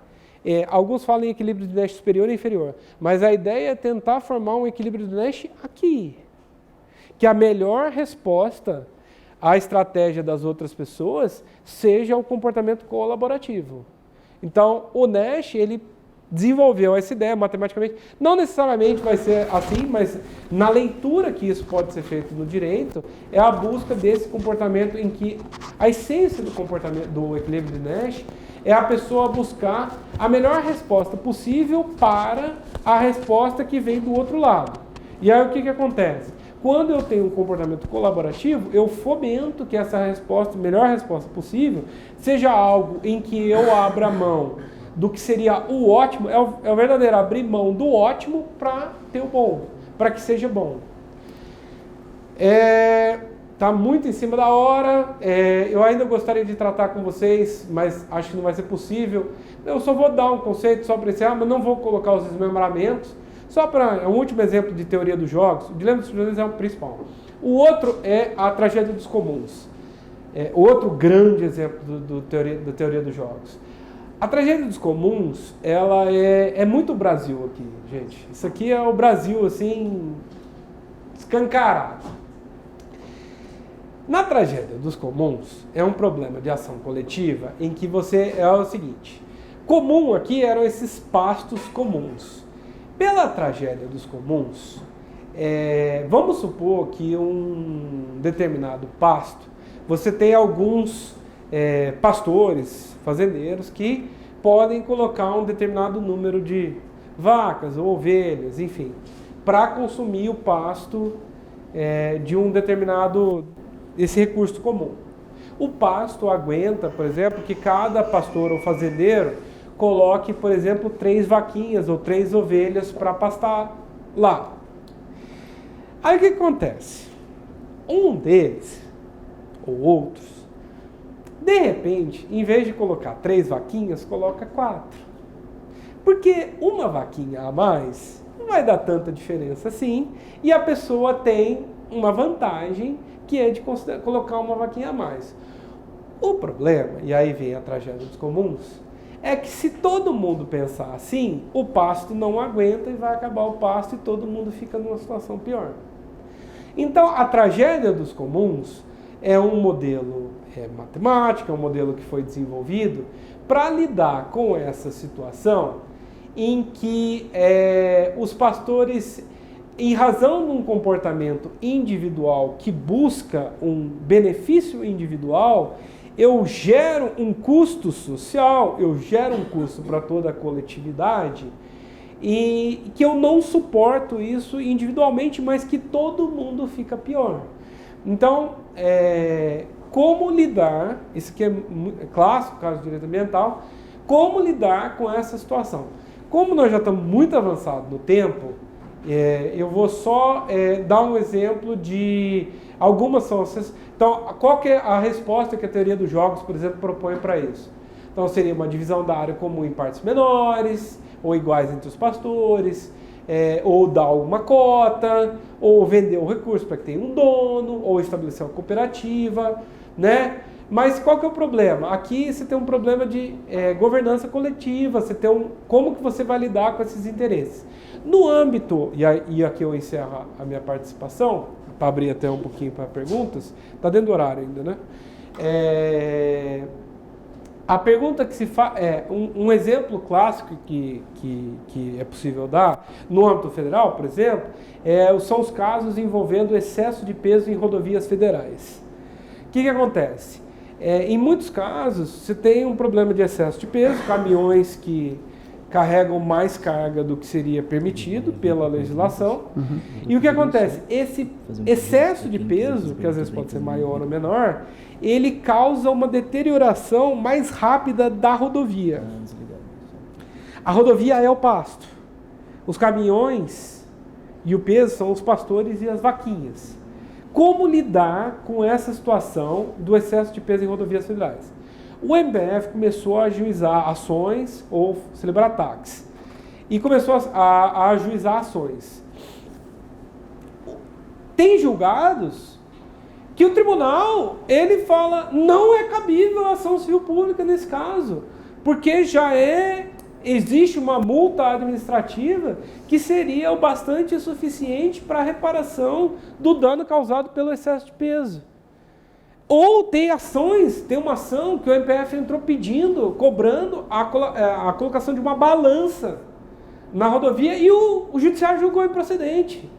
Alguns falam em equilíbrio de Nash superior e inferior, mas a ideia é tentar formar um equilíbrio de Nash aqui, que a melhor resposta à estratégia das outras pessoas seja o comportamento colaborativo. Então, o Nash, ele desenvolveu essa ideia matematicamente. Não necessariamente vai ser assim, mas na leitura que isso pode ser feito no direito, é a busca desse comportamento em que a essência do comportamento do equilíbrio de Nash é a pessoa buscar a melhor resposta possível para a resposta que vem do outro lado. E aí o que acontece? Quando eu tenho um comportamento colaborativo, eu fomento que essa resposta, melhor resposta possível, seja algo em que eu abra mão do que seria o ótimo, é o verdadeiro abrir mão do ótimo para ter o bom, para que seja bom. Está muito em cima da hora, eu ainda gostaria de tratar com vocês, mas acho que não vai ser possível. Eu só vou dar um conceito só para encerrar, mas não vou colocar os desmembramentos. Só para um último exemplo de teoria dos jogos, o dilema dos jogos é o principal. O outro é a tragédia dos comuns. Outro grande exemplo da teoria dos jogos. A tragédia dos comuns, ela é muito Brasil aqui, gente. Isso aqui é o Brasil, assim, escancarado. Na tragédia dos comuns, é um problema de ação coletiva em que é o seguinte. Comum aqui eram esses pastos comuns. Pela tragédia dos comuns, vamos supor que um determinado pasto, você tem alguns pastores, fazendeiros, que podem colocar um determinado número de vacas ou ovelhas, enfim, para consumir o pasto de um determinado, esse recurso comum. O pasto aguenta, por exemplo, que cada pastor ou fazendeiro coloque, por exemplo, 3 vaquinhas ou 3 ovelhas para pastar lá. Aí o que acontece? Um deles, ou outros, de repente, em vez de colocar 3 vaquinhas, coloca 4. Porque uma vaquinha a mais não vai dar tanta diferença assim, e a pessoa tem uma vantagem que é de colocar uma vaquinha a mais. O problema, e aí vem a tragédia dos comuns, é que se todo mundo pensar assim, o pasto não aguenta e vai acabar o pasto e todo mundo fica numa situação pior. Então, a tragédia dos comuns é um modelo matemático, é um modelo que foi desenvolvido para lidar com essa situação em que os pastores, em razão de um comportamento individual que busca um benefício individual, eu gero um custo social, eu gero um custo para toda a coletividade e que eu não suporto isso individualmente, mas que todo mundo fica pior. Então, como lidar, isso aqui é clássico, caso de direito ambiental, como lidar com essa situação? Como nós já estamos muito avançados no tempo, eu vou só dar um exemplo de algumas soluções. Então, qual que é a resposta que a teoria dos jogos, por exemplo, propõe para isso? Então, seria uma divisão da área comum em partes menores, ou iguais entre os pastores, ou dar uma cota, ou vender o recurso para que tenha um dono, ou estabelecer uma cooperativa, né? Mas qual que é o problema? Aqui você tem um problema de governança coletiva, você tem como que você vai lidar com esses interesses. No âmbito, e aqui eu encerro a minha participação, para abrir até um pouquinho para perguntas, está dentro do horário ainda, né? A pergunta que se faz, um exemplo clássico que é possível dar, no âmbito federal, por exemplo, são os casos envolvendo excesso de peso em rodovias federais. O que acontece? Em muitos casos, você tem um problema de excesso de peso, caminhões que carregam mais carga do que seria permitido pela legislação. E o que acontece? Esse excesso de peso, que às vezes pode ser maior ou menor, ele causa uma deterioração mais rápida da rodovia. A rodovia é o pasto. Os caminhões e o peso são os pastores e as vaquinhas. Como lidar com essa situação do excesso de peso em rodovias federais? O MPF começou a ajuizar ações ou celebrar ataques. E começou a ajuizar ações. Tem julgados que o tribunal, ele fala, não é cabível a ação civil pública nesse caso, porque já é existe uma multa administrativa que seria o bastante suficiente para a reparação do dano causado pelo excesso de peso. Ou tem uma ação que o MPF entrou pedindo, cobrando a colocação de uma balança na rodovia e o judiciário julgou improcedente.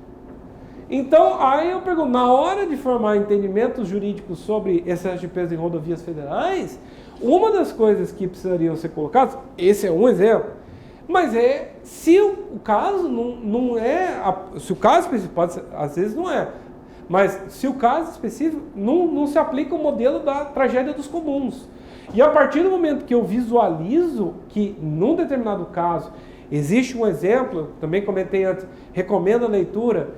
Então, aí eu pergunto, na hora de formar entendimentos jurídicos sobre excesso de peso em rodovias federais, uma das coisas que precisariam ser colocadas, esse é um exemplo, mas se o caso não é, se o caso específico, pode ser, às vezes não é, mas se o caso específico não se aplica o modelo da tragédia dos comuns. E a partir do momento que eu visualizo que, num determinado caso, existe um exemplo, também comentei antes, recomendo a leitura,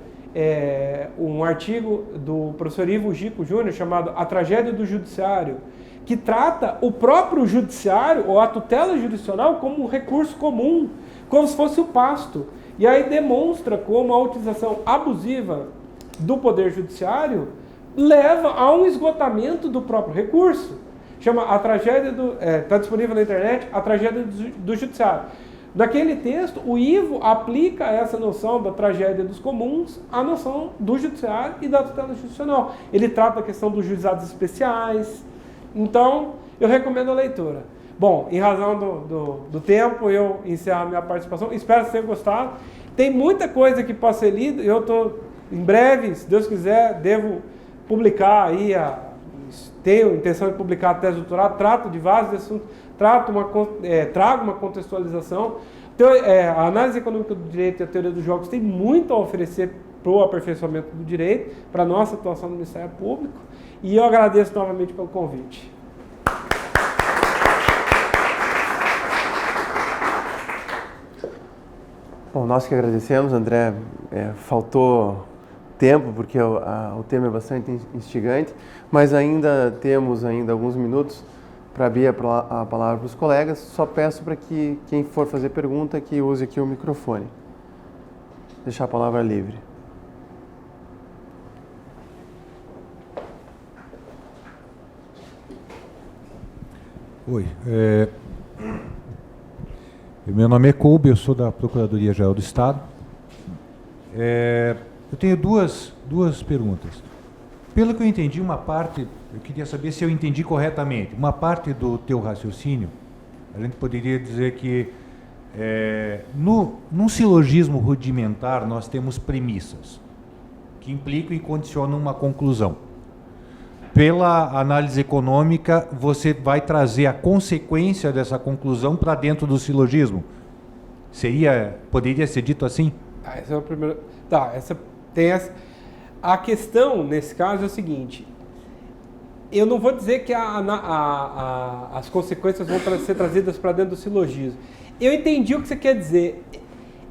um artigo do professor Ivo Gico Júnior chamado A Tragédia do Judiciário, que trata o próprio judiciário ou a tutela jurisdicional como um recurso comum, como se fosse o pasto. E aí demonstra como a utilização abusiva do poder judiciário leva a um esgotamento do próprio recurso. Chama a tragédia está disponível na internet, a tragédia do judiciário. Naquele texto, o Ivo aplica essa noção da tragédia dos comuns à noção do judiciário e da tutela jurisdicional. Ele trata a questão dos juizados especiais. Então, eu recomendo a leitura. Bom, em razão do tempo, eu encerro a minha participação. Espero que vocês tenham gostado. Tem muita coisa que pode ser lida. Eu estou, em breve, se Deus quiser, devo publicar aí, tenho intenção de publicar a tese de doutorado, trato de vários assuntos, trago uma contextualização. Então, a análise econômica do direito e a teoria dos jogos tem muito a oferecer para o aperfeiçoamento do direito, para a nossa atuação no Ministério Público, e eu agradeço novamente pelo convite. Bom, nós que agradecemos, André. Faltou tempo, porque o tema é bastante instigante, mas ainda temos alguns minutos para abrir a palavra para os colegas. Só peço para que quem for fazer pergunta, que use aqui o microfone. Deixar a palavra livre. Oi, meu nome é Kolbe, eu sou da Procuradoria-Geral do Estado. Eu tenho duas perguntas. Pelo que eu entendi, uma parte, eu queria saber se eu entendi corretamente, uma parte do teu raciocínio, a gente poderia dizer que num silogismo rudimentar nós temos premissas que implicam e condicionam uma conclusão. Pela análise econômica, você vai trazer a consequência dessa conclusão para dentro do silogismo. Poderia ser dito assim? Essa é a primeira. Tá, a questão nesse caso é o seguinte: eu não vou dizer que as consequências vão ser trazidas para dentro do silogismo. Eu entendi o que você quer dizer.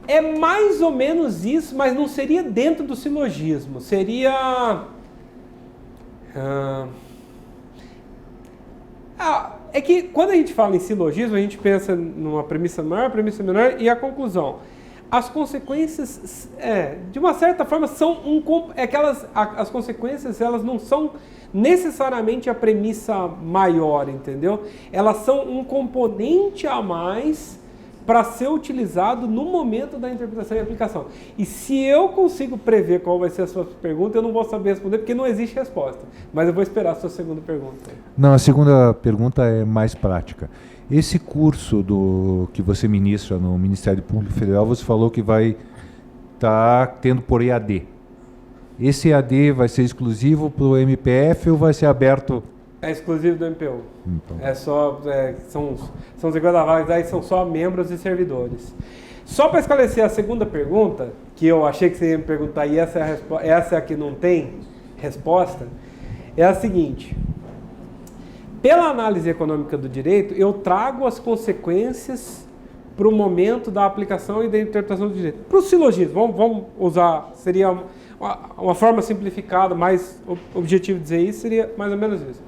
É mais ou menos isso, mas não seria dentro do silogismo. Seria. É que quando a gente fala em silogismo, a gente pensa numa premissa maior, premissa menor e a conclusão. As consequências, de uma certa forma, são as consequências, elas não são necessariamente a premissa maior, entendeu? Elas são um componente a mais para ser utilizado no momento da interpretação e aplicação. E se eu consigo prever qual vai ser a sua pergunta, eu não vou saber responder, porque não existe resposta. Mas eu vou esperar a sua segunda pergunta. Não, a segunda pergunta é mais prática. Esse curso que você ministra no Ministério Público Federal, você falou que vai estar tendo por EAD. Esse EAD vai ser exclusivo para o MPF ou vai ser aberto? É exclusivo do MPU. Então. São 50 vagas, aí são só membros e servidores. Só para esclarecer a segunda pergunta, que eu achei que você ia me perguntar, e essa é a que não tem resposta, é a seguinte: pela análise econômica do direito, eu trago as consequências para o momento da aplicação e da interpretação do direito. Para o silogismo, vamos usar, seria uma forma simplificada, mais objetivo de dizer isso, seria mais ou menos isso.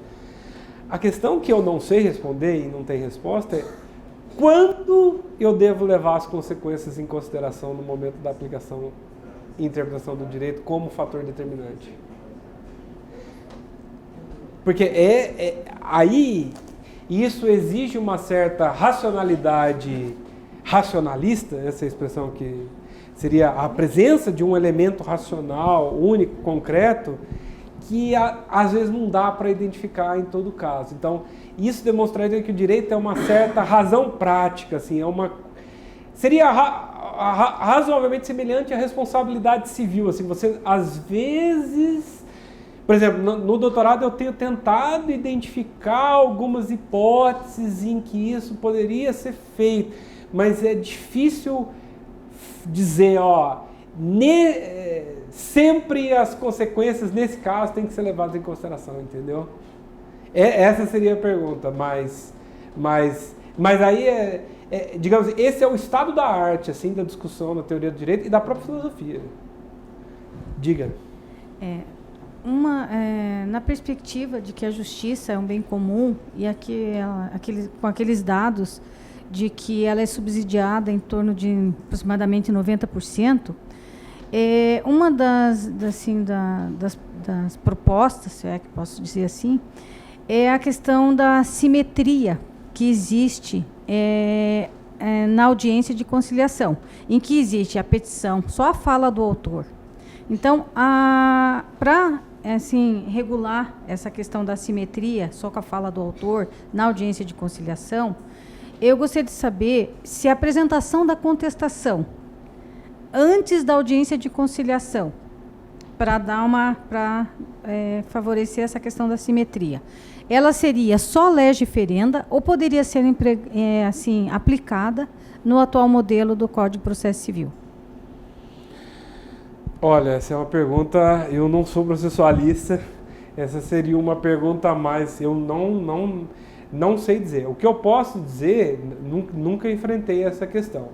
A questão que eu não sei responder e não tem resposta é: quando eu devo levar as consequências em consideração no momento da aplicação e interpretação do direito como fator determinante? Porque aí isso exige uma certa racionalidade racionalista, essa é a expressão que seria a presença de um elemento racional, único, concreto, que às vezes não dá para identificar em todo caso. Então, isso demonstraria que o direito é uma certa razão prática, assim, seria razoavelmente semelhante à responsabilidade civil. Assim, você, às vezes, por exemplo, no doutorado eu tenho tentado identificar algumas hipóteses em que isso poderia ser feito, mas é difícil dizer, sempre as consequências, nesse caso, têm que ser levadas em consideração, entendeu? Essa seria a pergunta, mas aí, digamos, esse é o estado da arte, assim, da discussão na teoria do direito e da própria filosofia. Diga. Na perspectiva de que a justiça é um bem comum e com aqueles dados de que ela é subsidiada em torno de aproximadamente 90%, uma das propostas, se é que posso dizer assim, é a questão da simetria que existe na audiência de conciliação, em que existe a petição, só a fala do autor. Então, para regular essa questão da simetria, só com a fala do autor, na audiência de conciliação, eu gostaria de saber se a apresentação da contestação antes da audiência de conciliação, para favorecer essa questão da simetria, ela seria só lege ferenda ou poderia ser aplicada no atual modelo do Código de Processo Civil? Olha, essa é uma pergunta, eu não sou processualista, essa seria uma pergunta a mais, eu não sei dizer. O que eu posso dizer, nunca enfrentei essa questão.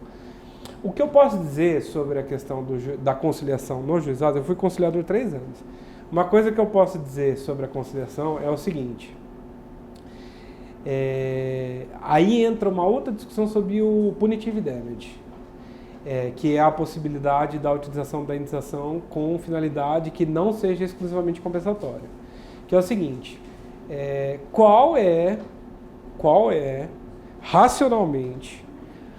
O que eu posso dizer sobre a questão da conciliação no juizado, eu fui conciliador 3 anos. Uma coisa que eu posso dizer sobre a conciliação é o seguinte, aí entra uma outra discussão sobre o punitive damage, que é a possibilidade da utilização da indenização com finalidade que não seja exclusivamente compensatória. Que é o seguinte, qual é racionalmente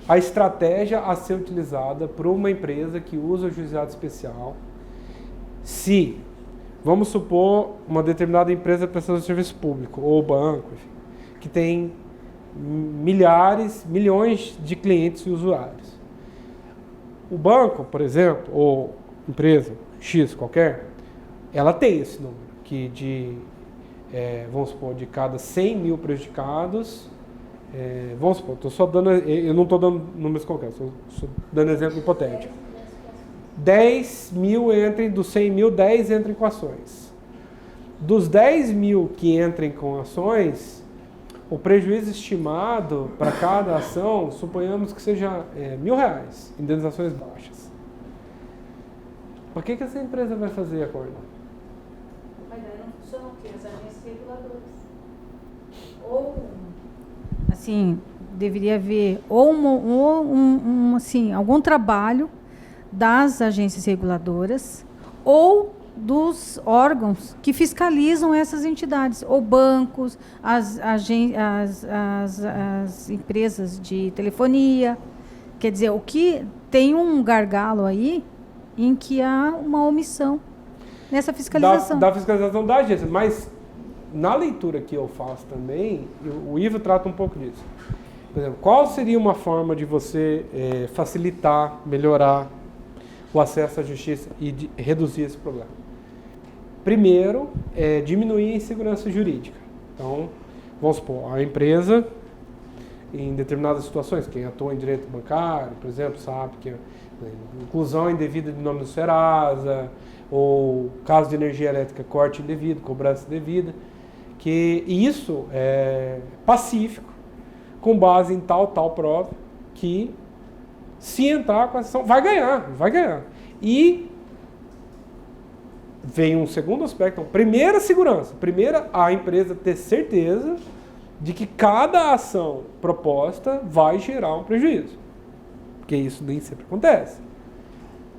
a estratégia a ser utilizada por uma empresa que usa o juizado especial se, vamos supor, uma determinada empresa prestadora de serviço público ou banco, enfim, que tem milhões de clientes e usuários. O banco, por exemplo, ou empresa X qualquer, ela tem esse número, que vamos supor, de cada 100 mil prejudicados, vamos supor, eu não estou dando números concretos, estou dando exemplo hipotético. 10 mil entrem, dos 100 mil, 10 entrem com ações. Dos 10 mil que entrem com ações, o prejuízo estimado para cada ação, suponhamos que seja R$1.000, indenizações baixas. Por que essa empresa vai fazer acordo? Mas daí não funcionam o quê? As agências reguladoras. Ou, assim, deveria haver algum trabalho das agências reguladoras ou dos órgãos que fiscalizam essas entidades, ou bancos, as empresas de telefonia. Quer dizer, o que tem um gargalo aí em que há uma omissão nessa fiscalização. Da fiscalização da agência, mas na leitura que eu faço também, o Ivo trata um pouco disso. Por exemplo, qual seria uma forma de você facilitar, melhorar o acesso à justiça e de reduzir esse problema? Primeiro, diminuir a insegurança jurídica. Então, vamos supor, a empresa, em determinadas situações, quem atua em direito bancário, por exemplo, sabe que inclusão indevida de nome do Serasa, ou caso de energia elétrica, corte indevido, cobrança indevida, que isso é pacífico, com base em tal prova, que se entrar com a ação, vai ganhar. E vem um segundo aspecto, primeira, segurança. Primeira, a empresa ter certeza de que cada ação proposta vai gerar um prejuízo. Porque isso nem sempre acontece.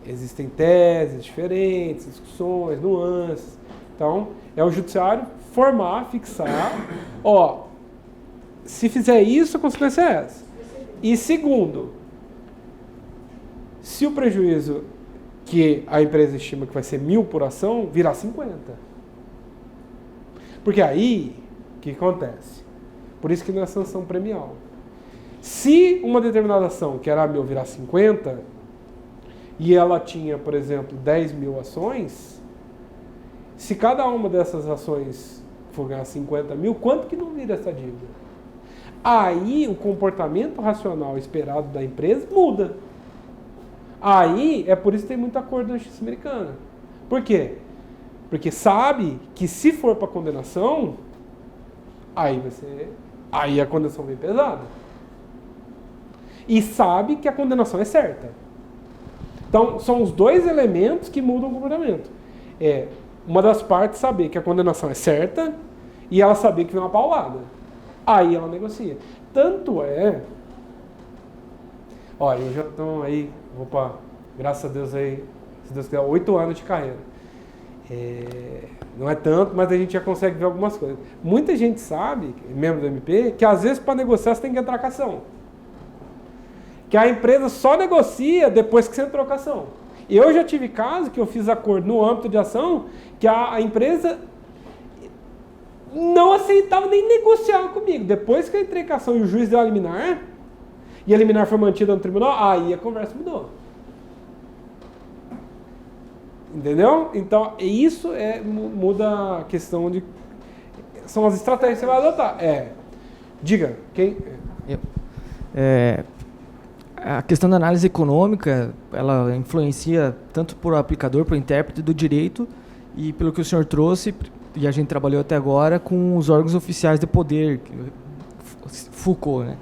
Existem teses diferentes, discussões, nuances. Então, é o judiciário formar, fixar, se fizer isso, a consequência é essa. E segundo, Se o prejuízo que a empresa estima que vai ser 1.000 por ação, virar 50. Porque aí, o que acontece? Por isso que não é sanção premial. Se uma determinada ação, que era 1.000, virar 50, e ela tinha, por exemplo, 10.000 ações, se cada uma dessas ações for ganhar 50.000, quanto que não vira essa dívida? Aí o comportamento racional esperado da empresa muda. Aí é por isso que tem muito acordo na justiça americana. Por quê? Porque sabe que se for para condenação, aí a condenação vem pesada. E sabe que a condenação é certa. Então, são os dois elementos que mudam o comportamento. É uma das partes saber que a condenação é certa e ela saber que vem uma paulada. Aí ela negocia. Tanto é... Olha, eu já estou aí, graças a Deus aí, se Deus quiser, 8 anos de carreira. Não é tanto, mas a gente já consegue ver algumas coisas. Muita gente sabe, membro do MP, que às vezes para negociar você tem que entrar com a ação. Que a empresa só negocia depois que você entrou com a ação. Eu já tive caso que eu fiz acordo no âmbito de ação que a empresa não aceitava nem negociar comigo. Depois que eu entrei com a ação e o juiz deu a liminar, e a liminar foi mantida no tribunal, aí a conversa mudou. Entendeu? Então, isso muda a questão de... São as estratégias que você vai adotar. Diga, quem... A questão da análise econômica, ela influencia tanto para o aplicador, para o intérprete do direito, e pelo que o senhor trouxe, e a gente trabalhou até agora, com os órgãos oficiais de poder, Foucault, né?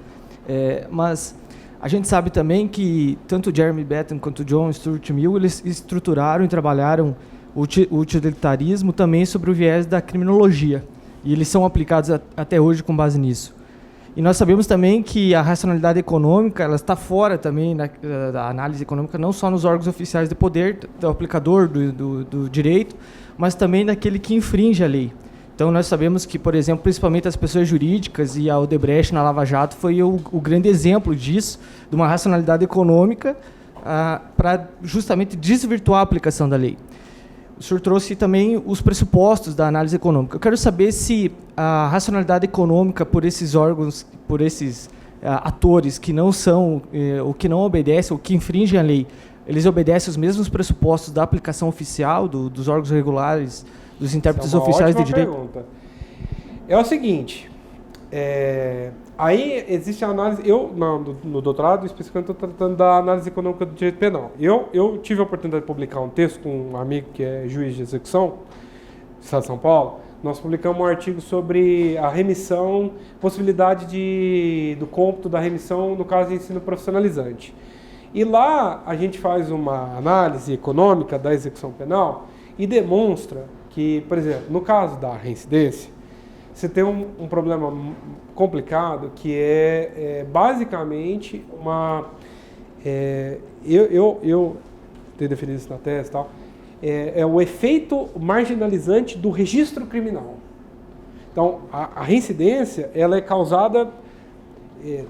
Mas a gente sabe também que tanto Jeremy Bentham quanto John Stuart Mill, eles estruturaram e trabalharam o utilitarismo também sobre o viés da criminologia, e eles são aplicados até hoje com base nisso. E nós sabemos também que a racionalidade econômica ela está fora também da análise econômica, não só nos órgãos oficiais de poder, do aplicador do direito, mas também daquele que infringe a lei. Então nós sabemos que, por exemplo, principalmente as pessoas jurídicas e a Odebrecht na Lava Jato foi o grande exemplo disso, de uma racionalidade econômica para justamente desvirtuar a aplicação da lei. O senhor trouxe também os pressupostos da análise econômica. Eu quero saber se a racionalidade econômica por esses órgãos, por esses atores que não são, ou que não obedecem, ou que infringem a lei, eles obedecem os mesmos pressupostos da aplicação oficial, dos órgãos regulares, dos intérpretes oficiais de direito? Pergunta. É o seguinte, aí existe a análise, no doutorado, especificamente estou tratando da análise econômica do direito penal. Eu tive a oportunidade de publicar um texto com um amigo que é juiz de execução, do Estado de São Paulo. Nós publicamos um artigo sobre a remissão, possibilidade do cômputo da remissão no caso de ensino profissionalizante. E lá a gente faz uma análise econômica da execução penal e demonstra que, por exemplo, no caso da reincidência, você tem um problema complicado que basicamente uma... eu tenho definido isso na tese e tal, é o efeito marginalizante do registro criminal. Então, a reincidência ela é causada,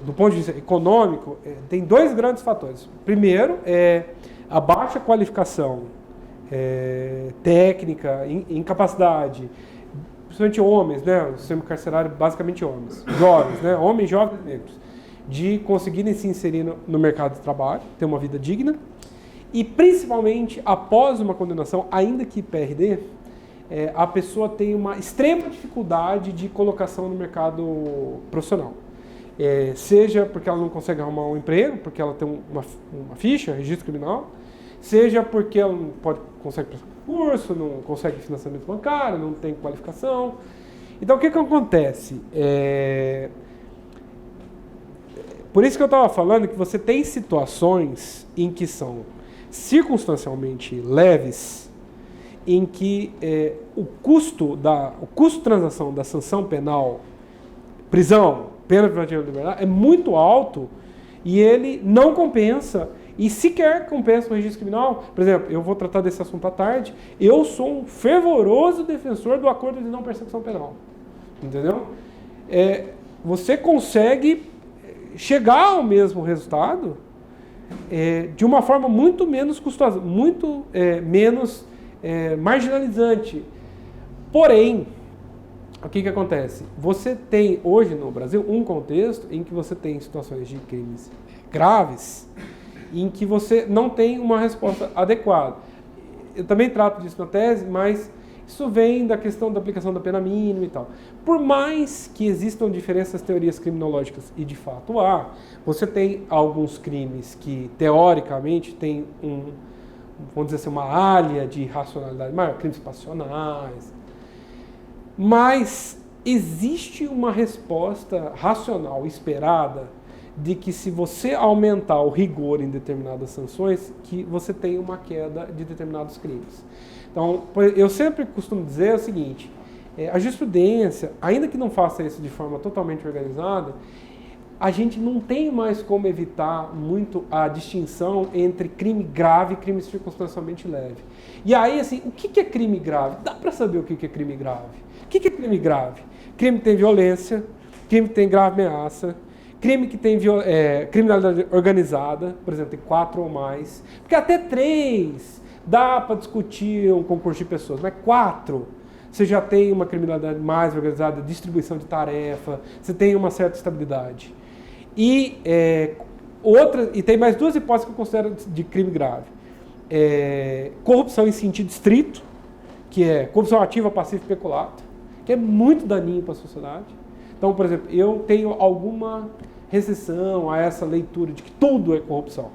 do ponto de vista econômico, tem dois grandes fatores. Primeiro, a baixa qualificação técnica, incapacidade, principalmente homens, né? O sistema carcerário basicamente homens, jovens, né? Homens, jovens negros, de conseguirem se inserir no mercado de trabalho, ter uma vida digna, e principalmente após uma condenação, ainda que PRD, a pessoa tem uma extrema dificuldade de colocação no mercado profissional. Seja porque ela não consegue arrumar um emprego, porque ela tem uma ficha, registro criminal, seja porque ela não consegue prestar curso, não consegue financiamento bancário, não tem qualificação. Então, o que acontece? Por isso que eu estava falando que você tem situações em que são circunstancialmente leves, em que o custo de transação da sanção penal, prisão, pena privativa de liberdade, é muito alto e ele não compensa e sequer compensa no registro criminal. Por exemplo, eu vou tratar desse assunto à tarde, eu sou um fervoroso defensor do acordo de não persecução penal. Entendeu? Você consegue chegar ao mesmo resultado de uma forma muito menos custosa, muito menos marginalizante. Porém, o que acontece? Você tem hoje no Brasil um contexto em que você tem situações de crimes graves em que você não tem uma resposta adequada. Eu também trato disso na tese, mas isso vem da questão da aplicação da pena mínima e tal. Por mais que existam diferenças teorias criminológicas, e de fato há, você tem alguns crimes que, teoricamente, têm vamos dizer assim, uma área de racionalidade maior, crimes passionais. Mas existe uma resposta racional esperada de que se você aumentar o rigor em determinadas sanções, que você tem uma queda de determinados crimes. Então, eu sempre costumo dizer o seguinte, a jurisprudência, ainda que não faça isso de forma totalmente organizada, a gente não tem mais como evitar muito a distinção entre crime grave e crime circunstancialmente leve. E aí, assim, o que é crime grave? Dá para saber o que é crime grave. O que é crime grave? Crime que tem violência, crime que tem grave ameaça, crime que tem criminalidade organizada, por exemplo, tem 4 ou mais, porque até 3 dá para discutir um concurso de pessoas, mas 4 você já tem uma criminalidade mais organizada, distribuição de tarefa, você tem uma certa estabilidade. E tem mais 2 hipóteses que eu considero de crime grave. Corrupção em sentido estrito, que é corrupção ativa, passiva e peculato, que é muito daninho para a sociedade. Então, por exemplo, eu tenho alguma restrição a essa leitura de que tudo é corrupção.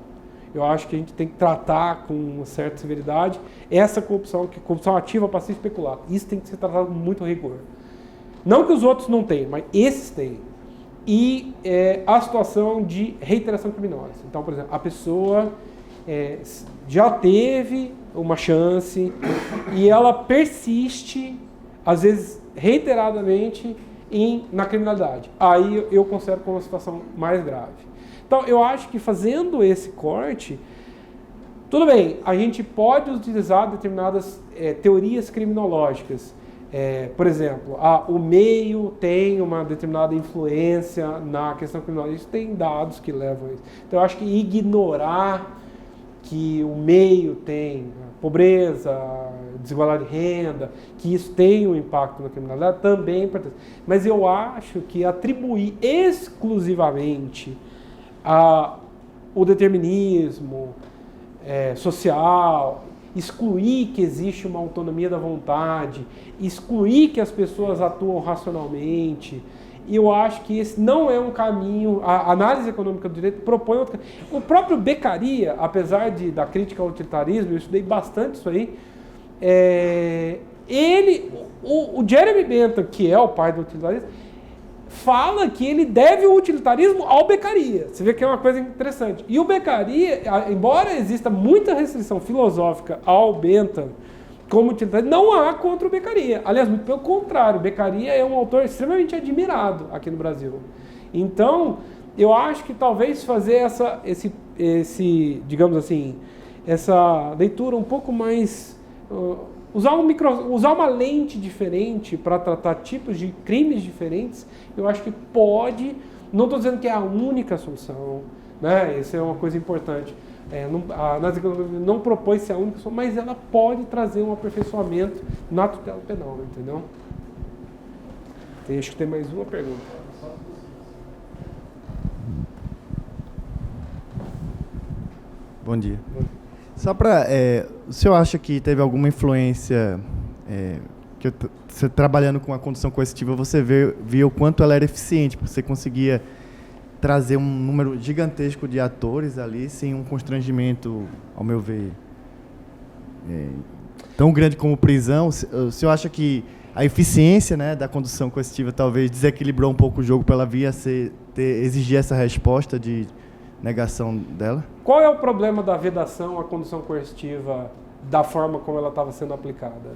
Eu acho que a gente tem que tratar com uma certa severidade essa corrupção, que é corrupção ativa, passiva e peculato. Isso tem que ser tratado com muito rigor. Não que os outros não tenham, mas esses têm. E a situação de reiteração criminosa. Então, por exemplo, a pessoa já teve uma chance e ela persiste, às vezes reiteradamente, na criminalidade. Aí eu considero como uma situação mais grave. Então, eu acho que fazendo esse corte, tudo bem, a gente pode utilizar determinadas teorias criminológicas. Por exemplo, o meio tem uma determinada influência na questão criminológica. Tem dados que levam a isso. Então, eu acho que ignorar que o meio tem pobreza, desigualdade de renda, que isso tem um impacto na criminalidade, também é importante. Mas eu acho que atribuir exclusivamente o determinismo social, excluir que existe uma autonomia da vontade, excluir que as pessoas atuam racionalmente, eu acho que esse não é um caminho. A análise econômica do direito propõe outro caminho. O próprio Beccaria, apesar da crítica ao utilitarismo, eu estudei bastante isso aí, o Jeremy Bentham, que é o pai do utilitarismo, fala que ele deve o utilitarismo ao Beccaria. Você vê que é uma coisa interessante. E o Beccaria, embora exista muita restrição filosófica ao Bentham como utilitarista, não há contra o Beccaria. Aliás, muito pelo contrário, o Beccaria é um autor extremamente admirado aqui no Brasil. Então, eu acho que talvez fazer digamos assim, essa leitura um pouco mais... usar uma lente diferente para tratar tipos de crimes diferentes, eu acho que pode, não estou dizendo que é a única solução, né? Isso é uma coisa importante. A análise econômica não propõe ser a única solução, mas ela pode trazer um aperfeiçoamento na tutela penal, entendeu? Acho que tem mais uma pergunta. Bom dia. Só para... o senhor acha que teve alguma influência... que você trabalhando com a condução coercitiva, você viu o quanto ela era eficiente, porque você conseguia trazer um número gigantesco de atores ali, sem um constrangimento, ao meu ver, tão grande como prisão. O senhor acha que a eficiência, né, da condução coercitiva talvez desequilibrou um pouco o jogo para ela exigir essa resposta de negação dela? Qual é o problema da vedação à condução coercitiva da forma como ela estava sendo aplicada?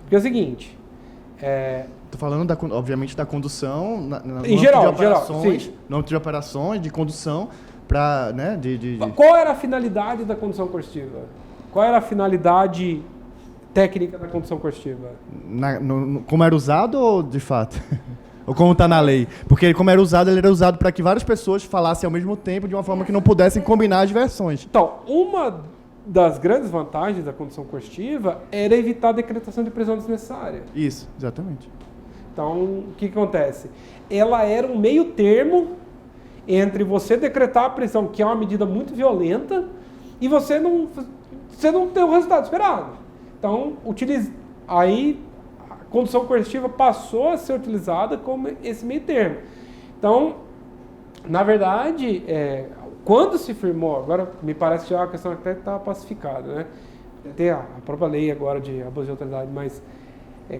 Porque é o seguinte... Estou falando, obviamente, da condução em geral, no âmbito de operações, de condução, para... Né, Qual era a finalidade da condução coercitiva? Qual era a finalidade técnica da condução coercitiva? Como era usado ou de fato? Ou como está na lei? Porque como ele era usado para que várias pessoas falassem ao mesmo tempo de uma forma que não pudessem combinar as versões. Então, uma das grandes vantagens da condução coercitiva era evitar a decretação de prisão desnecessária. Isso, exatamente. Então, o que acontece? Ela era um meio termo entre você decretar a prisão, que é uma medida muito violenta, e você não ter o resultado esperado. Então, aí a condução coercitiva passou a ser utilizada como esse meio termo. Então, na verdade, quando se firmou, agora me parece que é uma questão que até está pacificada, né? Tem a própria lei agora de abuso de autoridade, mas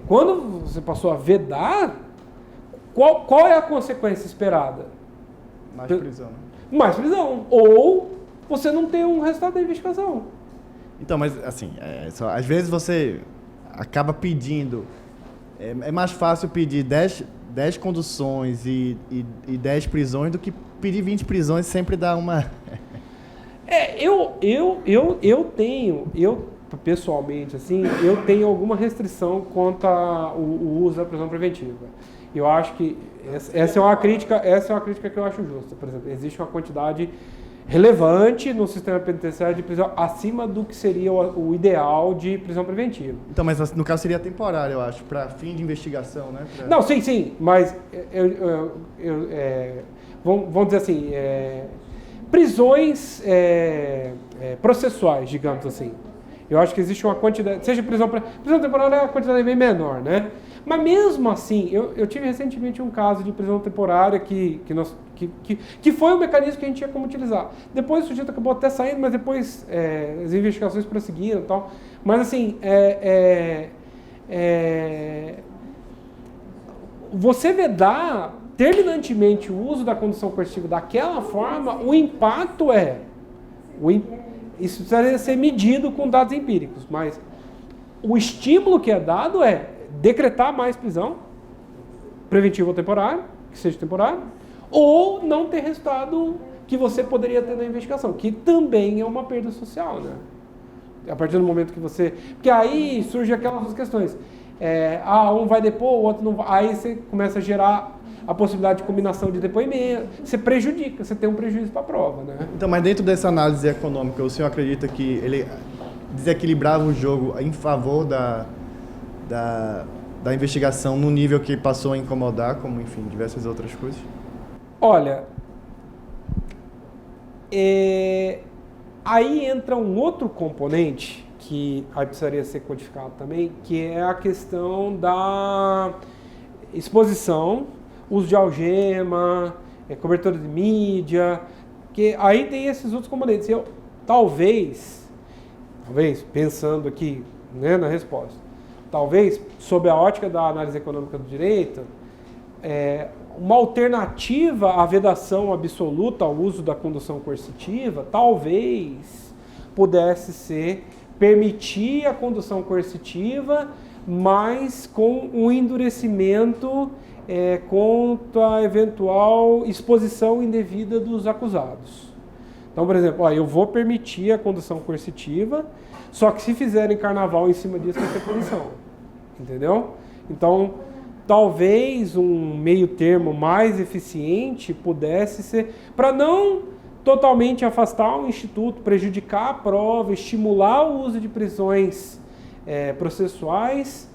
quando você passou a vedar, qual é a consequência esperada? Mais prisão, né? Mais prisão. Ou você não tem um resultado da investigação. Então, mas assim, às vezes você acaba pedindo, é mais fácil pedir 10 conduções e 10 prisões do que pedir 20 prisões, sempre dá uma... pessoalmente, assim, eu tenho alguma restrição quanto o uso da prisão preventiva. Eu acho que essa é uma crítica que eu acho justa. Por exemplo, existe uma quantidade relevante no sistema penitenciário de prisão acima do que seria o ideal de prisão preventiva. Então, mas no caso seria temporário, eu acho, para fim de investigação, né? Não, sim, mas vamos dizer assim, prisões processuais, digamos assim. Eu acho que existe uma quantidade, seja prisão temporária é uma quantidade bem menor, né? Mas mesmo assim, eu tive recentemente um caso de prisão temporária que foi um mecanismo que a gente tinha como utilizar. Depois o sujeito acabou até saindo, mas depois as investigações prosseguiram e tal. Mas assim, você vedar terminantemente o uso da condução coercitiva daquela forma, o impacto isso precisaria ser medido com dados empíricos, mas o estímulo que é dado é decretar mais prisão, preventiva ou temporária, que seja temporário, ou não ter resultado que você poderia ter na investigação, que também é uma perda social, né? A partir do momento que você... Porque aí surgem aquelas questões. Um vai depor, o outro não vai. Aí você começa a gerar a possibilidade de combinação de depoimento. Você prejudica, você tem um prejuízo para a prova, né? Então, mas dentro dessa análise econômica, o senhor acredita que ele desequilibrava o jogo em favor da investigação no nível que passou a incomodar, como, enfim, diversas outras coisas? Olha, aí entra um outro componente que aí precisaria ser codificado também, que é a questão da exposição, uso de algema, cobertura de mídia, que aí tem esses outros componentes. Eu, talvez, pensando aqui, né, na resposta, talvez, sob a ótica da análise econômica do direito, uma alternativa à vedação absoluta ao uso da condução coercitiva, talvez pudesse ser permitir a condução coercitiva, mas com um endurecimento contra a eventual exposição indevida dos acusados. Então, por exemplo, eu vou permitir a condução coercitiva, só que se fizerem carnaval em cima disso vai ter punição. Entendeu? Então, talvez um meio termo mais eficiente pudesse ser, para não totalmente afastar o instituto, prejudicar a prova, estimular o uso de prisões processuais,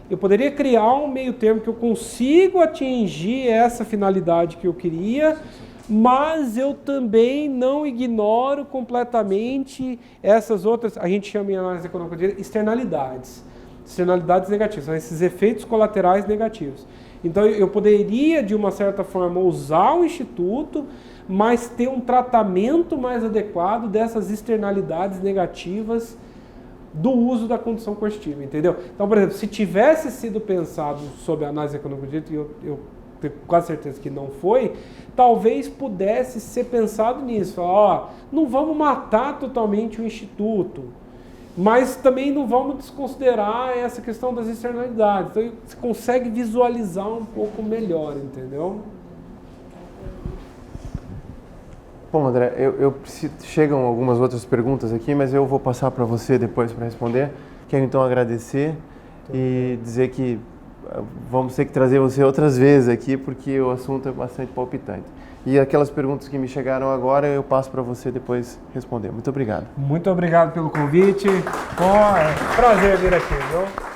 eu poderia criar um meio termo que eu consigo atingir essa finalidade que eu queria, mas eu também não ignoro completamente essas outras, a gente chama em análise econômica de externalidades negativas, são esses efeitos colaterais negativos. Então eu poderia, de uma certa forma, usar o instituto, mas ter um tratamento mais adequado dessas externalidades negativas do uso da condução coercitiva, entendeu? Então, por exemplo, se tivesse sido pensado sob a análise econômica do direito, e eu tenho quase certeza que não foi, talvez pudesse ser pensado nisso. Falar, não vamos matar totalmente o instituto, mas também não vamos desconsiderar essa questão das externalidades. Então, você consegue visualizar um pouco melhor, entendeu? Bom, André, chegam algumas outras perguntas aqui, mas eu vou passar para você depois para responder. Quero então agradecer e dizer que vamos ter que trazer você outras vezes aqui, porque o assunto é bastante palpitante. E aquelas perguntas que me chegaram agora, eu passo para você depois responder. Muito obrigado. Muito obrigado pelo convite. É um prazer vir aqui, viu?